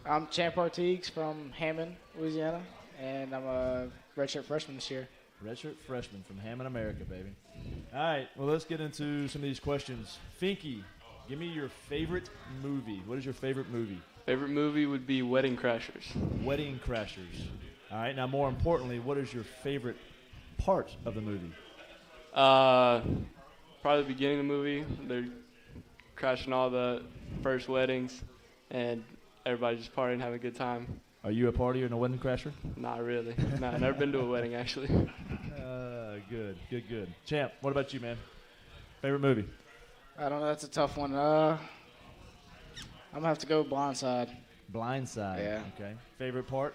I'm Champ Artigues from Hammond, Louisiana, and I'm a redshirt freshman this year. Redshirt freshman from Hammond, America, baby. All right, well, let's get into some of these questions. Finke, give me your favorite movie. What is your favorite movie? Favorite movie would be Wedding Crashers. Wedding Crashers. All right, now more importantly, what is your favorite part of the movie? Probably the beginning of the movie. They're crashing all the first weddings, and everybody just partying, having a good time. Are you a partier and a wedding crasher? Not really. No, I've never been to a wedding, actually. Good. Champ, what about you, man? Favorite movie? I don't know. That's a tough one. I'm going to have to go Blindside. Blindside. Yeah. Okay. Favorite part?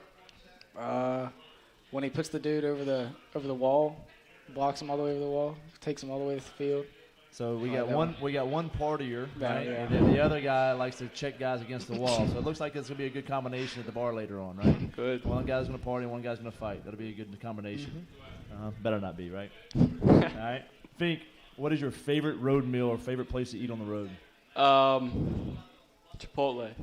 When he puts the dude over the wall, blocks him all the way over the wall, takes him all the way to the field. So we got one partier, right? Yeah. And then the other guy likes to check guys against the wall. So it looks like it's gonna be a good combination at the bar later on, right? Good. One guy's gonna party, one guy's gonna fight. That'll be a good combination. Better not be, right? All right. Fink, what is your favorite road meal or favorite place to eat on the road? Chipotle.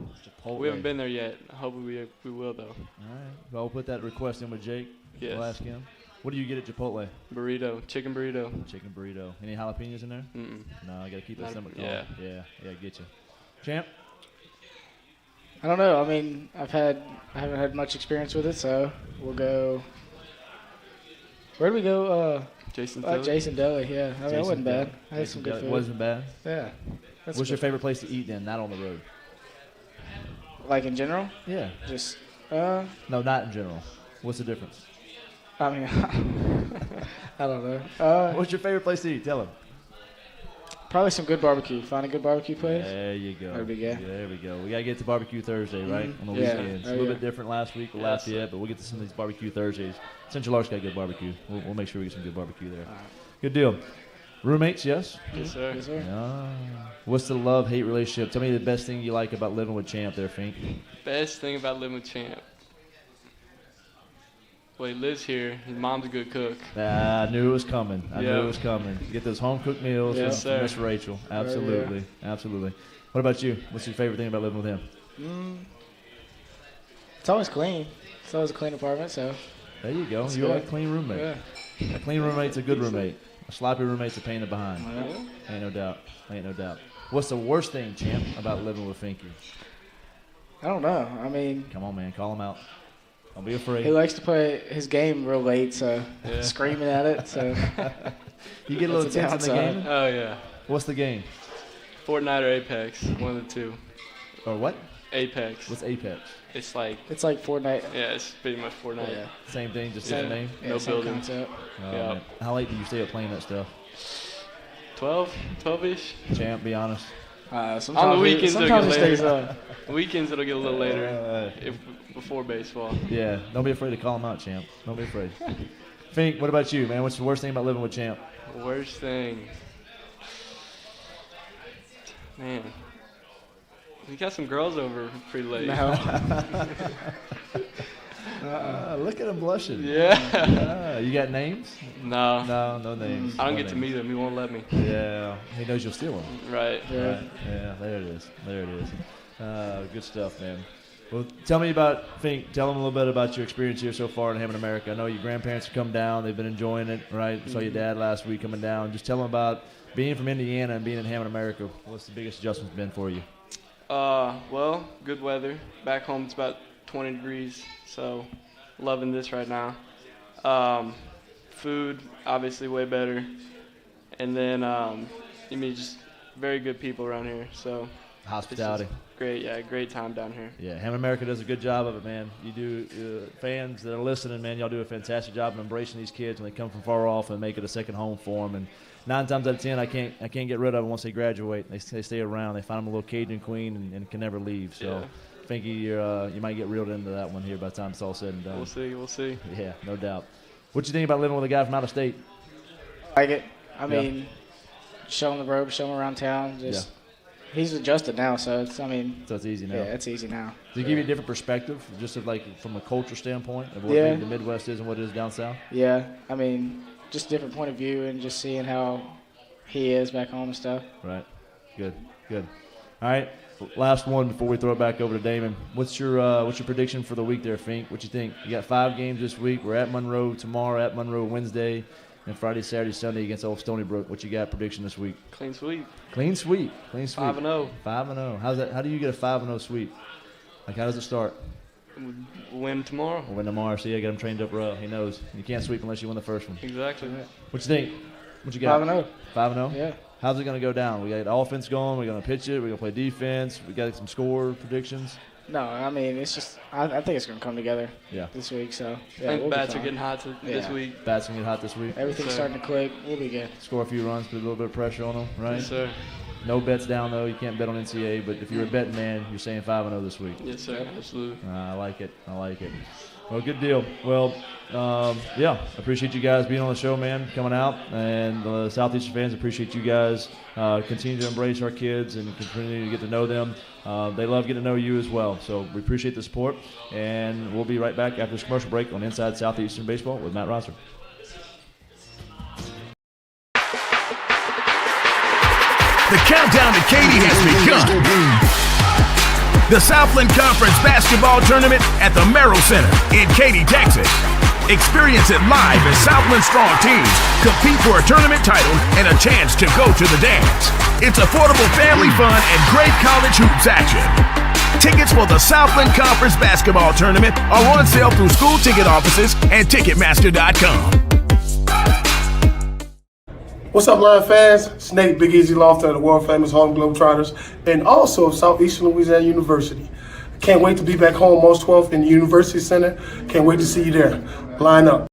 We haven't been there yet. Hopefully we will, though. All right. Well, we'll put that request in with Jake. Yes. We'll ask him. What do you get at Chipotle? Burrito. Chicken burrito. Chicken burrito. Any jalapenos in there? Mm-mm. No, I got to keep that stomach calm. Yeah, get you. Champ? I don't know. I mean, I haven't had much experience with it, so we'll go. Where do we go? Jason Deli. Jason Deli, yeah. I mean, that wasn't bad. I had some good food. It wasn't bad? Yeah. What's your favorite place to eat then, not on the road? Like in general? Yeah. Just, No, not in general. What's the difference? I mean, I don't know. What's your favorite place to eat? Tell him. Probably some good barbecue. Find a good barbecue place. There you go. That'd be good. There we go. We got to get to Barbecue Thursday, right? On the weekends. A little bit different last week with Lafayette, but we'll get to some of these Barbecue Thursdays. Central Arts got good barbecue. We'll make sure we get some good barbecue there. Good deal. Roommates, yes? Yes, sir. Yes, sir. What's the love-hate relationship? Tell me the best thing you like about living with Champ there, Fink. Best thing about living with Champ. Well, he lives here. His mom's a good cook. I knew it was coming. I knew it was coming. You get those home-cooked meals from Miss Rachel. Absolutely. Absolutely. What about you? What's your favorite thing about living with him? It's always clean. It's always a clean apartment, so. There you go. You like a clean roommate. Yeah. A clean roommate's a good roommate. A sloppy roommate's a pain in the behind. Ain't no doubt. Ain't no doubt. What's the worst thing, Champ, about living with Finky? I don't know. I mean. Come on, man. Call him out. Don't be afraid. He likes to play his game real late, so screaming at it. So you get a little tense in the game? Oh, yeah. What's the game? Fortnite or Apex, one of the two. Or what? Apex. What's Apex? It's like Fortnite. Yeah, it's pretty much Fortnite. Yeah. Same thing, just different name? Yeah, no same building. concept. Man. How late do you stay up playing that stuff? 12-ish. Champ, be honest. Sometimes on the weekends it'll get stays later. up. Weekends it'll get a little later before baseball. Yeah, don't be afraid to call him out, Champ. Don't be afraid. Fink, what about you, man? What's the worst thing about living with Champ? Worst thing. Man. We got some girls over pretty late. No. Look at him blushing. Yeah. You got names? No. No names. I don't get to meet him. He won't let me. Yeah. He knows you'll steal them. Right. Yeah, there it is. Good stuff, man. Well, tell me about, Fink, tell them a little bit about your experience here so far in Hammond, America. I know your grandparents have come down. They've been enjoying it, right? Saw your dad last week coming down. Just tell them about being from Indiana and being in Hammond, America. What's the biggest adjustment been for you? Well, good weather. Back home it's about 20 degrees, so loving this right now. Food, obviously way better. And then, just very good people around here. So Hospitality. Great, great time down here. Yeah, Hammond America does a good job of it, man. You do, fans that are listening, man, y'all do a fantastic job of embracing these kids when they come from far off and make it a second home for them. And 9 times out of 10, I can't get rid of them once they graduate. They stay around. They find them a little Cajun queen and can never leave. So, Finky, you might get reeled into that one here by the time it's all said and done. We'll see. Yeah, no doubt. What you think about living with a guy from out of state? I like it. I mean, show him the ropes, show him around town. He's adjusted now, so it's easy now. Yeah, it's easy now. Does it give you a different perspective, just from a culture standpoint of what maybe the Midwest is and what it is down south? Yeah, just a different point of view and just seeing how he is back home and stuff. Right. Good. All right. Last one before we throw it back over to Damon. What's your prediction for the week there, Fink? What you think? You got 5 games this week. We're at Monroe tomorrow, at Monroe Wednesday, and Friday, Saturday, Sunday against Old Stony Brook. What you got prediction this week? Clean sweep. 5-0. 5-0. How do you get a 5-0 sweep? Like, how does it start? Win tomorrow. We'll win tomorrow. See, I got him trained up well. He knows. You can't sweep unless you win the first one. Exactly. What you think? What you got? 5-0. 5-0? Yeah. How's it going to go down? We got offense going. We're going to pitch it. We're going to play defense. We got some score predictions. No, it's just I think it's going to come together this week. So I think bats are getting hot this week. Bats going to get hot this week. Everything's starting to click. We'll be good. Score a few runs, put a little bit of pressure on them, right? Yes, sir. No bets down, though. You can't bet on NCAA, but if you're a betting man, you're saying 5-0 this week. Yes, sir. Absolutely. I like it. Well, good deal. Well, appreciate you guys being on the show, man, coming out. And the Southeastern fans appreciate you guys. Continue to embrace our kids and continue to get to know them. They love getting to know you as well. So we appreciate the support. And we'll be right back after this commercial break on Inside Southeastern Baseball with Matt Reiser. The countdown to Katy has begun. The Southland Conference Basketball Tournament at the Merrill Center in Katy, Texas. Experience it live as Southland strong teams compete for a tournament title and a chance to go to the dance. It's affordable family fun and great college hoops action. Tickets for the Southland Conference Basketball Tournament are on sale through school ticket offices and Ticketmaster.com. What's up, Lion fans? It's Nate Big Easy Lofton of the world-famous Harlem Globetrotters and also of Southeastern Louisiana University. Can't wait to be back home March 12th in the University Center. Can't wait to see you there. Line up.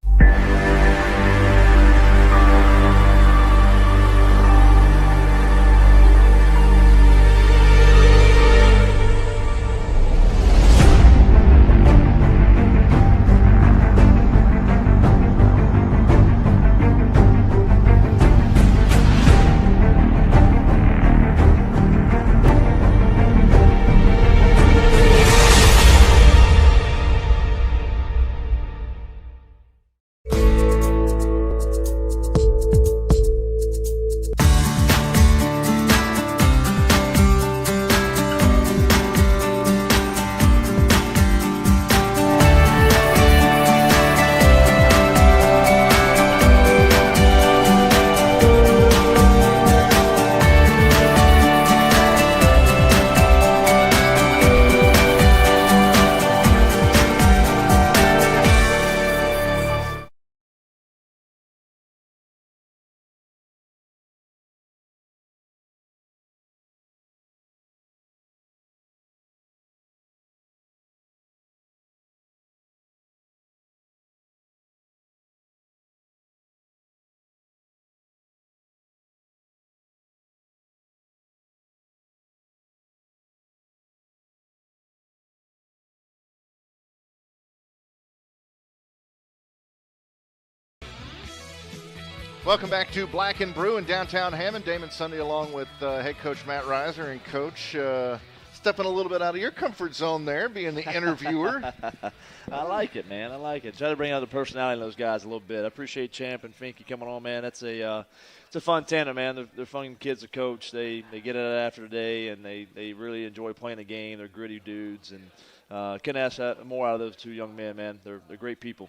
Welcome back to Black and Brew in downtown Hammond. Damon Sunday along with head coach Matt Reiser. And, Coach, stepping a little bit out of your comfort zone there, being the interviewer. I like it, man. I like it. Try to bring out the personality in those guys a little bit. I appreciate Champ and Finke coming on, man. That's it's a fun tandem, man. They're fun kids to coach. They get it after the day, and they really enjoy playing the game. They're gritty dudes, and couldn't ask more out of those two young men, man. They're great people.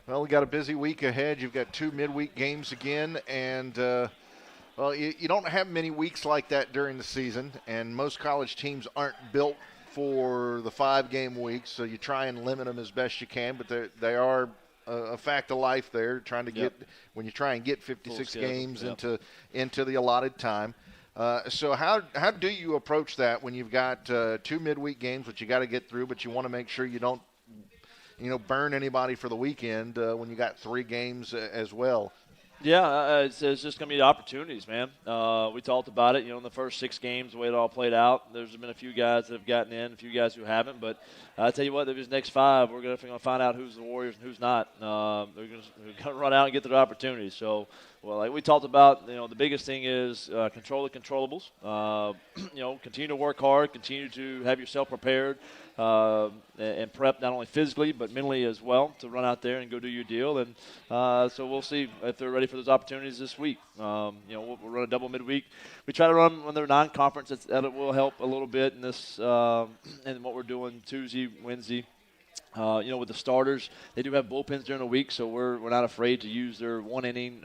Well, we got a busy week ahead. You've got 2 midweek games again, and well, you don't have many weeks like that during the season, and most college teams aren't built for the 5-game weeks, so you try and limit them as best you can, but they are a fact of life there, trying to get when you try and get 56 games into the allotted time. So how do you approach that when you've got 2 midweek games, which you got to get through, but you want to make sure you don't burn anybody for the weekend when you got 3 games as well? Yeah, it's just going to be the opportunities, man. We talked about it, in the first 6 games, the way it all played out. There's been a few guys that have gotten in, a few guys who haven't. But I tell you what, these next 5, we're going to find out who's the Warriors and who's not. They're going to run out and get their opportunities. So, well, like we talked about, the biggest thing is control the controllables. Continue to work hard, continue to have yourself prepared. And prep not only physically but mentally as well to run out there and go do your deal. And so we'll see if they're ready for those opportunities this week. We'll run a double midweek. We try to run when they're non-conference. That will help a little bit in this and what we're doing Tuesday, Wednesday. With the starters, they do have bullpens during the week, so we're not afraid to use their 1 inning,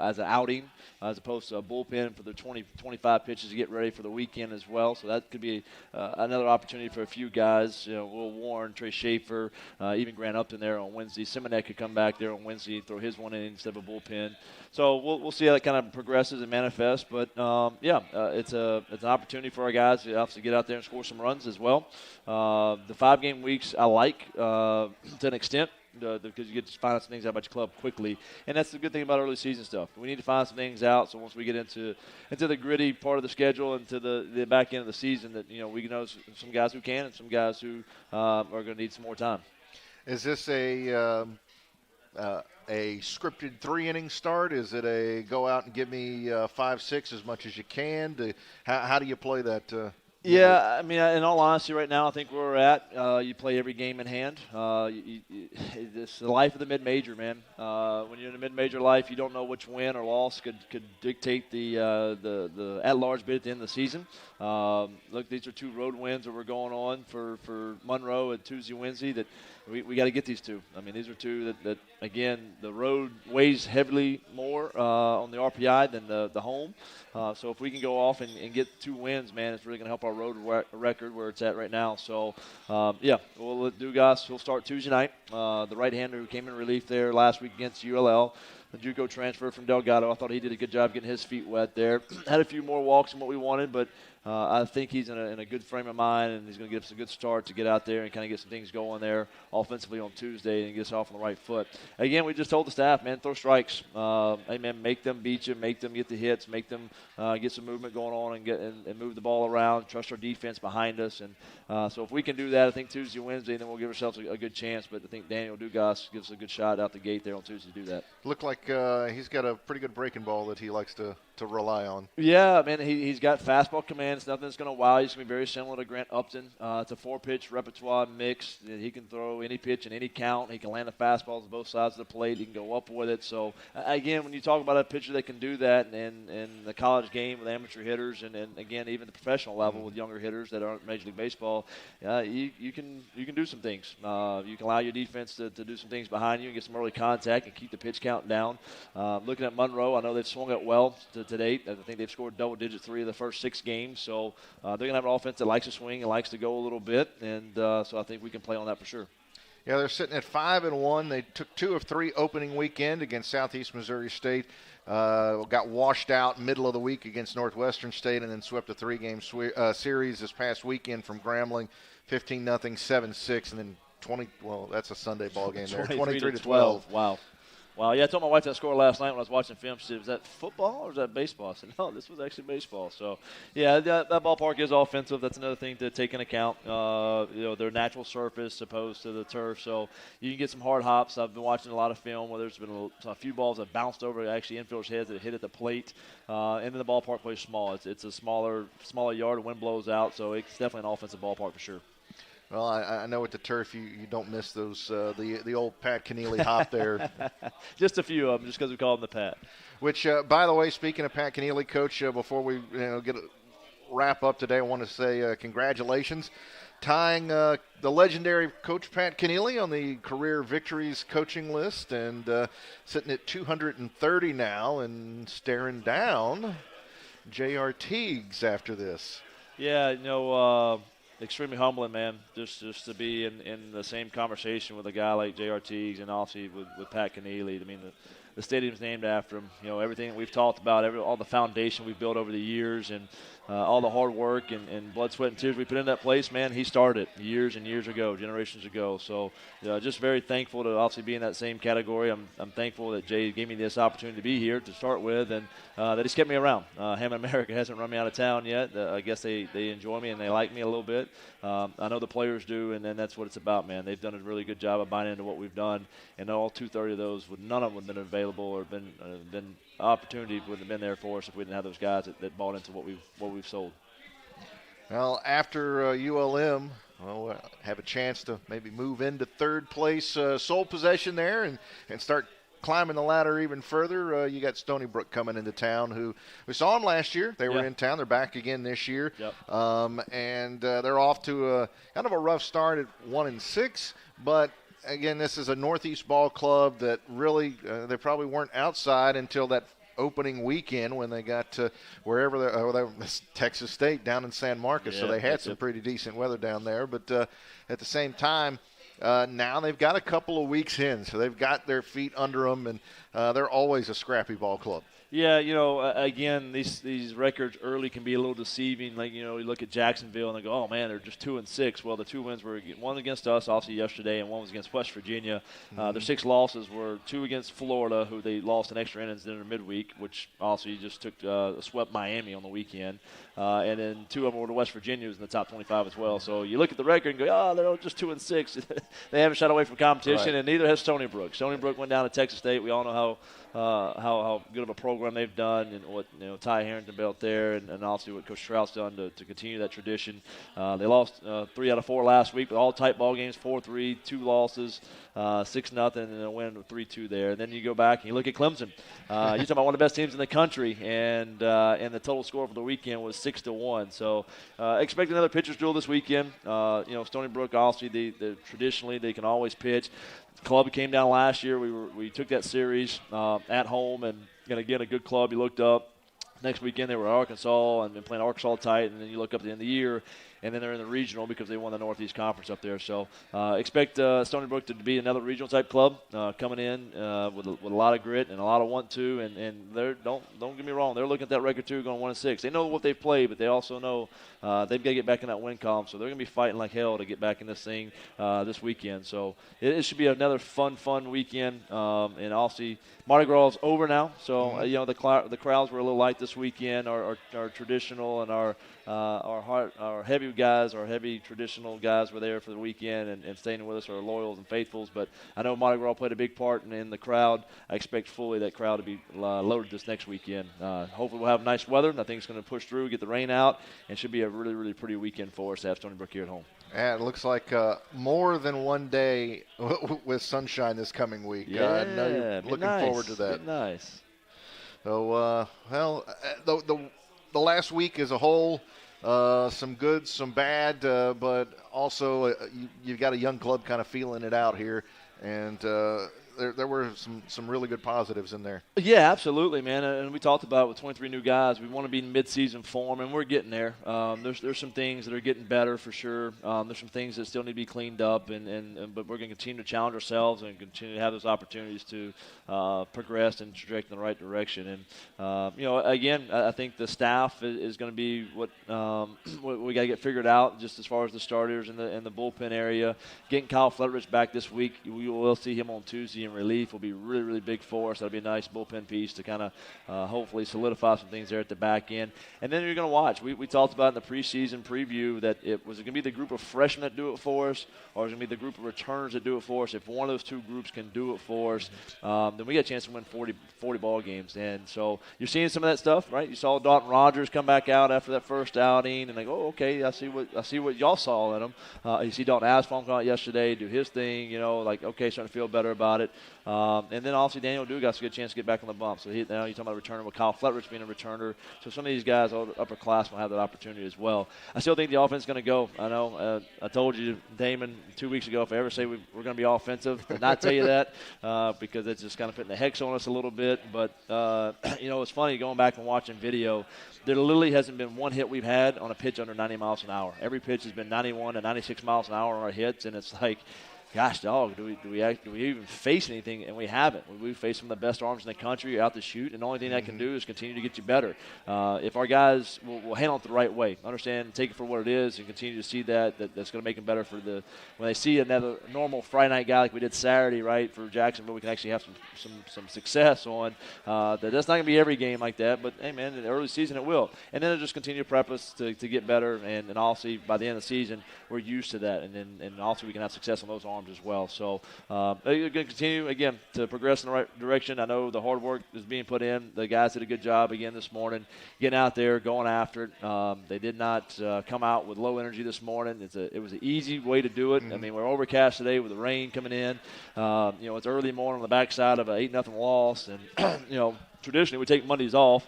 as an outing, as opposed to a bullpen for their 25 pitches to get ready for the weekend as well. So that could be another opportunity for a few guys. Will Warren, Trey Schaefer, even Grant Upton there on Wednesday. Simonet could come back there on Wednesday and throw his 1 inning instead of a bullpen. So we'll see how that kind of progresses and manifests. But it's an opportunity for our guys to obviously get out there and score some runs as well. The 5-game weeks I like to an extent because you get to find out some things out about your club quickly, and that's the good thing about early season stuff. We need to find some things out, so once we get into the gritty part of the schedule and to the back end of the season, that we can know some guys who can and some guys who are going to need some more time. Is this a scripted 3-inning start? Is it a go out and give me 5-6 as much as you can? How do you play that? Yeah, I mean, in all honesty, right now, I think where we're at, you play every game in hand. It's the life of the mid-major, man. When you're in the mid-major life, you don't know which win or loss could dictate the at-large bid at the end of the season. Look, these are 2 road wins that we're going on for Monroe and Tuesday, Wednesday that we got to get these 2. I mean, these are 2 that again, the road weighs heavily more on the RPI than the home. So if we can go off and get 2 wins, man, it's really going to help our road record where it's at right now. So, we'll let Dugas. He'll start Tuesday night. The right-hander who came in relief there last week against ULL. The JUCO transfer from Delgado. I thought he did a good job getting his feet wet there. Had a few more walks than what we wanted, but I think he's in a good frame of mind, and he's going to give us a good start to get out there and kind of get some things going there offensively on Tuesday and get us off on the right foot. Again, we just told the staff, man, throw strikes. Hey, man, make them beat you, make them get the hits, make them get some movement going on and move the ball around, trust our defense behind us. And so if we can do that, I think Tuesday, Wednesday, then we'll give ourselves a good chance. But I think Daniel Dugas gives us a good shot out the gate there on Tuesday to do that. Looked like he's got a pretty good breaking ball that he likes to rely on. Yeah, man, he's got fastball command. It's nothing that's going to wow you. It's going to be very similar to Grant Upton. It's a 4-pitch repertoire mix. He can throw any pitch in any count. He can land the fastballs on both sides of the plate. He can go up with it. So, again, when you talk about a pitcher that can do that in the college game with amateur hitters and again, even the professional level with younger hitters that aren't Major League Baseball, you can do some things. You can allow your defense to do some things behind you and get some early contact and keep the pitch count down. Looking at Monroe, I know they've swung it well to date. I think they've scored double digits 3 of the first 6 games. So they're going to have an offense that likes to swing and likes to go a little bit. And so I think we can play on that for sure. Yeah, they're sitting at 5-1. They took 2 of 3 opening weekend against Southeast Missouri State. Got washed out middle of the week against Northwestern State and then swept a 3-game series this past weekend from Grambling, 15-0, 7-6, and then 20. Well, that's a Sunday ball game there. 23-12. Wow. Wow, yeah, I told my wife that score last night when I was watching film. She said, was that football or was that baseball? I said, no, this was actually baseball. So, yeah, that ballpark is offensive. That's another thing to take into account. Their natural surface opposed to the turf. So you can get some hard hops. I've been watching a lot of film where there's been a few balls that bounced over actually infielders' heads that hit at the plate. And then the ballpark plays small. It's a smaller yard. The wind blows out. So it's definitely an offensive ballpark for sure. Well, I know at the turf you don't miss those the old Pat Keneally hop there. Just a few of them, just because we call them the Pat. Which, by the way, speaking of Pat Keneally, Coach, before we wrap up today, I want to say congratulations, tying the legendary Coach Pat Keneally on the career victories coaching list, and sitting at 230 now, and staring down J.R. Teagues after this. Yeah, extremely humbling, man, just to be in the same conversation with a guy like J.R. Teagues and obviously with Pat Keneally. I mean, the stadium's named after him. Everything that we've talked about, all the foundation we've built over the years, and all the hard work and blood, sweat, and tears we put in that place, man, he started years and years ago, generations ago. So just very thankful to obviously be in that same category. I'm thankful that Jay gave me this opportunity to be here to start with, and that he's kept me around. Hammond America hasn't run me out of town yet. I guess they enjoy me and they like me a little bit. I know the players do, and then that's what it's about, man. They've done a really good job of buying into what we've done, and all 230 of those, none of them would have been available or been opportunity wouldn't have been there for us if we didn't have those guys that bought into what we've sold. Well, after ULM, have a chance to maybe move into third place, sole possession there, and start climbing the ladder even further. You got Stony Brook coming into town, who we saw them last year. They were in town. They're back again this year. Yep. And they're off to kind of a rough start at 1-6, but again, this is a Northeast ball club that really they probably weren't outside until that opening weekend when they got to wherever they Texas State down in San Marcos. Yeah, so they had some pretty decent weather down there. But at the same time, now they've got a couple of weeks in, so they've got their feet under them, and they're always a scrappy ball club. Yeah, again, these records early can be a little deceiving. Like, you look at Jacksonville and they go, oh, man, they're just 2-6. Well, the two wins were one against us, obviously, yesterday, and one was against West Virginia. Their 6 losses were 2 against Florida, who they lost in extra innings in their midweek, which obviously just swept Miami on the weekend. And then 2 of them were to West Virginia, who's in the top 25 as well. So you look at the record and go, oh, they're just 2-6. They haven't shot away from competition, and neither has Stony Brook. Stony Brook went down to Texas State. We all know how good of a program they've done, and what Ty Harrington built there, and obviously what Coach Trout's done to continue that tradition. They lost 3 out of 4 last week, but all tight ball games, 4-3, 2 losses, 6-0, and a win with 3-2 there. And then you go back and you look at Clemson. You're talking about one of the best teams in the country, and the total score for the weekend was 6-1. So expect another pitcher's duel this weekend. Stony Brook, obviously, traditionally they can always pitch. The club came down last year. We took that series at home, and again, a good club. You looked up. Next weekend they were Arkansas and been playing Arkansas tight, and then you look up at the end of the year, and then they're in the regional because they won the Northeast Conference up there. So expect Stony Brook to be another regional type club coming in with a lot of grit and a lot of want-to, and they're don't get me wrong, they're looking at that record too, going 1-6. They know what they've played, but they also know they've got to get back in that win column. So they're going to be fighting like hell to get back in this thing this weekend. So it should be another fun weekend. And obviously Mardi Gras is over now, so the crowds were a little light this weekend. Our traditional and our heavy guys, our heavy traditional guys were there for the weekend and staying with us, our loyals and faithfuls. But I know Mardi Gras played a big part in the crowd. I expect fully that crowd to be loaded this next weekend. Hopefully we'll have nice weather, and I think it's going to push through, get the rain out, and should be a really, really pretty weekend for us to have Stony Brook here at home. Yeah, it looks like more than one day with sunshine this coming week. Yeah, I know you're looking forward to that. Nice. So, the last week as a whole, some good, some bad, but also you've got a young club kind of feeling it out here, and there were some really good positives in there. Yeah, absolutely, man. And we talked about it with 23 new guys. We want to be in mid-season form, and we're getting there. There's some things that are getting better for sure. There's some things that still need to be cleaned up, but we're going to continue to challenge ourselves and continue to have those opportunities to progress and traject in the right direction. And again, I think the staff is going to be what we got to get figured out, just as far as the starters and the bullpen area. Getting Kyle Flutteridge back this week, we will see him on Tuesday in relief will be really, really big for us. That'll be a nice bullpen piece to kind of hopefully solidify some things there at the back end. And then you're going to watch. We talked about in the preseason preview that it was going to be the group of freshmen that do it for us, or it's going to be the group of returners that do it for us. If one of those two groups can do it for us, then we get a chance to win 40 ball games. And so you're seeing some of that stuff, right? You saw Dalton Rogers come back out after that first outing, and they go, okay, I see what y'all saw in him. You see Dalton Asfalm come out yesterday, do his thing, okay, starting to feel better about it. And then obviously Daniel Dugas a good chance to get back on the bump. So now you're talking about a returner with Kyle Fletridge being a returner. So some of these guys, upperclassmen, will have that opportunity as well. I still think the offense is going to go. I know I told you, Damon, 2 weeks ago, if I ever say we're going to be offensive, I did not tell you that because it's just kind of putting the hex on us a little bit. But, it's funny going back and watching video. There literally hasn't been one hit we've had on a pitch under 90 miles an hour. Every pitch has been 91 to 96 miles an hour on our hits, and it's like, gosh, dog, do we even face anything? And we haven't. We face some of the best arms in the country out to shoot, and the only thing that can do is continue to get you better. If our guys will handle it the right way, understand, take it for what it is, and continue to see that's going to make them better for when they see another normal Friday night guy like we did Saturday, right, for Jacksonville, we can actually have some success on. That's not going to be every game like that, but, hey, man, in the early season it will. And then it'll just continue to prep us to get better, and obviously by the end of the season we're used to that, and also we can have success on those arms as well. So they're going to continue, again, to progress in the right direction. I know the hard work is being put in. The guys did a good job again this morning, getting out there, going after it. They did not come out with low energy this morning. It was an easy way to do it. I mean, we're overcast today with the rain coming in. It's early morning on the backside of an 8-0 loss. And, traditionally we take Mondays off.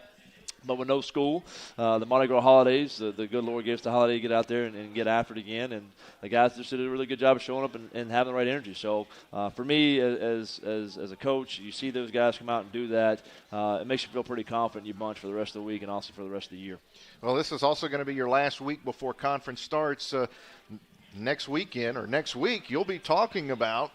But with no school, the Mardi Gras holidays, the good Lord gave us the holiday to get out there and get after it again. And the guys just did a really good job of showing up and having the right energy. So for me, as a coach, you see those guys come out and do that. It makes you feel pretty confident in your bunch for the rest of the week and also for the rest of the year. Well, this is also going to be your last week before conference starts. Next week, you'll be talking about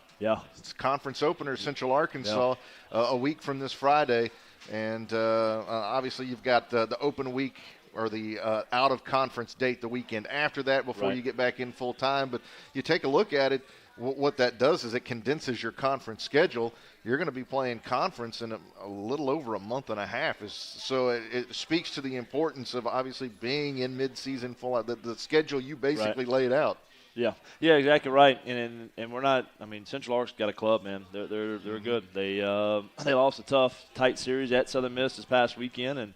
conference opener, Central Arkansas, a week from this Friday. And obviously you've got the open week or the out-of-conference date the weekend after that before you get back in full-time. But you take a look at it, what that does is it condenses your conference schedule. You're going to be playing conference in a little over a month and a half. So it speaks to the importance of obviously being in mid-season full, the schedule you basically laid out. Yeah, exactly right. And we're not. I mean, Central Ark's got a club, man. They're good. They lost a tough, tight series at Southern Miss this past weekend, and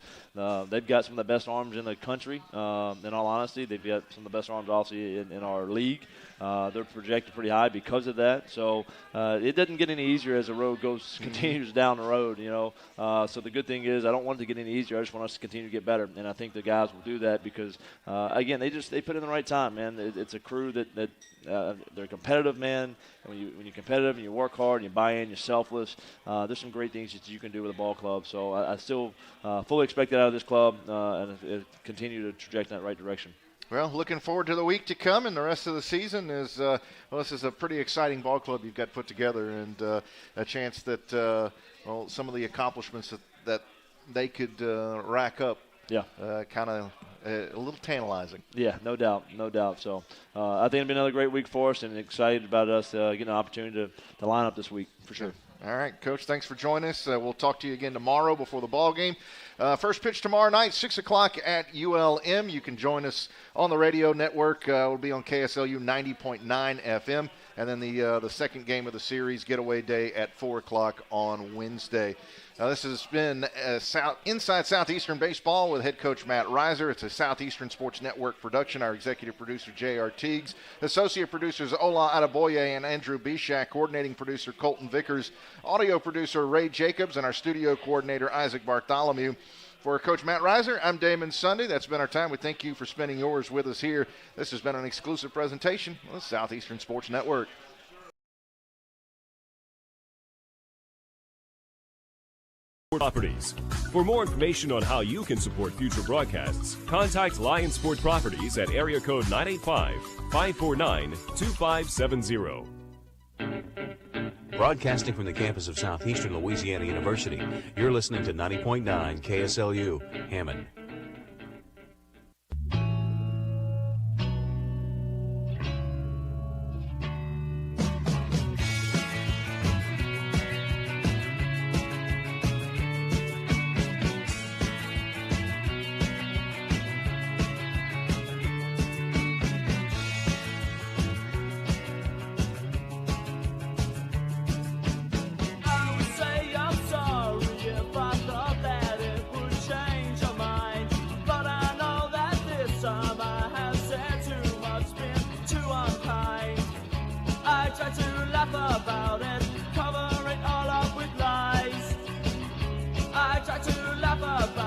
they've got some of the best arms in the country. In all honesty, they've got some of the best arms, obviously, in our league. They're projected pretty high because of that. So it doesn't get any easier as the road continues down the road. So the good thing is, I don't want it to get any easier. I just want us to continue to get better, and I think the guys will do that because again, they put in the right time, man. It's a crew that they're competitive, man. And when you're competitive and you work hard and you buy in, you're selfless. There's some great things that you can do with a ball club. So I still fully expect that out of this club and continue to traject in that right direction. Well, looking forward to the week to come, and the rest of the season is this is a pretty exciting ball club you've got put together, and a chance that some of the accomplishments that they could rack up. Kind of a little tantalizing. Yeah, no doubt. So I think it'll be another great week for us, and excited about us getting an opportunity to line up this week for sure. All right, Coach, thanks for joining us. We'll talk to you again tomorrow before the ball game. First pitch tomorrow night, 6 o'clock at ULM. You can join us on the radio network. We'll be on KSLU 90.9 FM. And then the second game of the series, getaway day at 4 o'clock on Wednesday. This has been Inside Southeastern Baseball with head coach Matt Reiser. It's a Southeastern Sports Network production. Our executive producer, J.R. Teagues. Associate producers, Ola Adeboye and Andrew Bishak. Coordinating producer, Colton Vickers. Audio producer, Ray Jacobs. And our studio coordinator, Isaac Bartholomew. For Coach Matt Reiser, I'm Damon Sunday. That's been our time. We thank you for spending yours with us here. This has been an exclusive presentation of the Southeastern Sports Network. Properties. For more information on how you can support future broadcasts, contact Lion Sport Properties at area code 985-549-2570. Broadcasting from the campus of Southeastern Louisiana University, you're listening to 90.9 KSLU, Hammond. ba ba.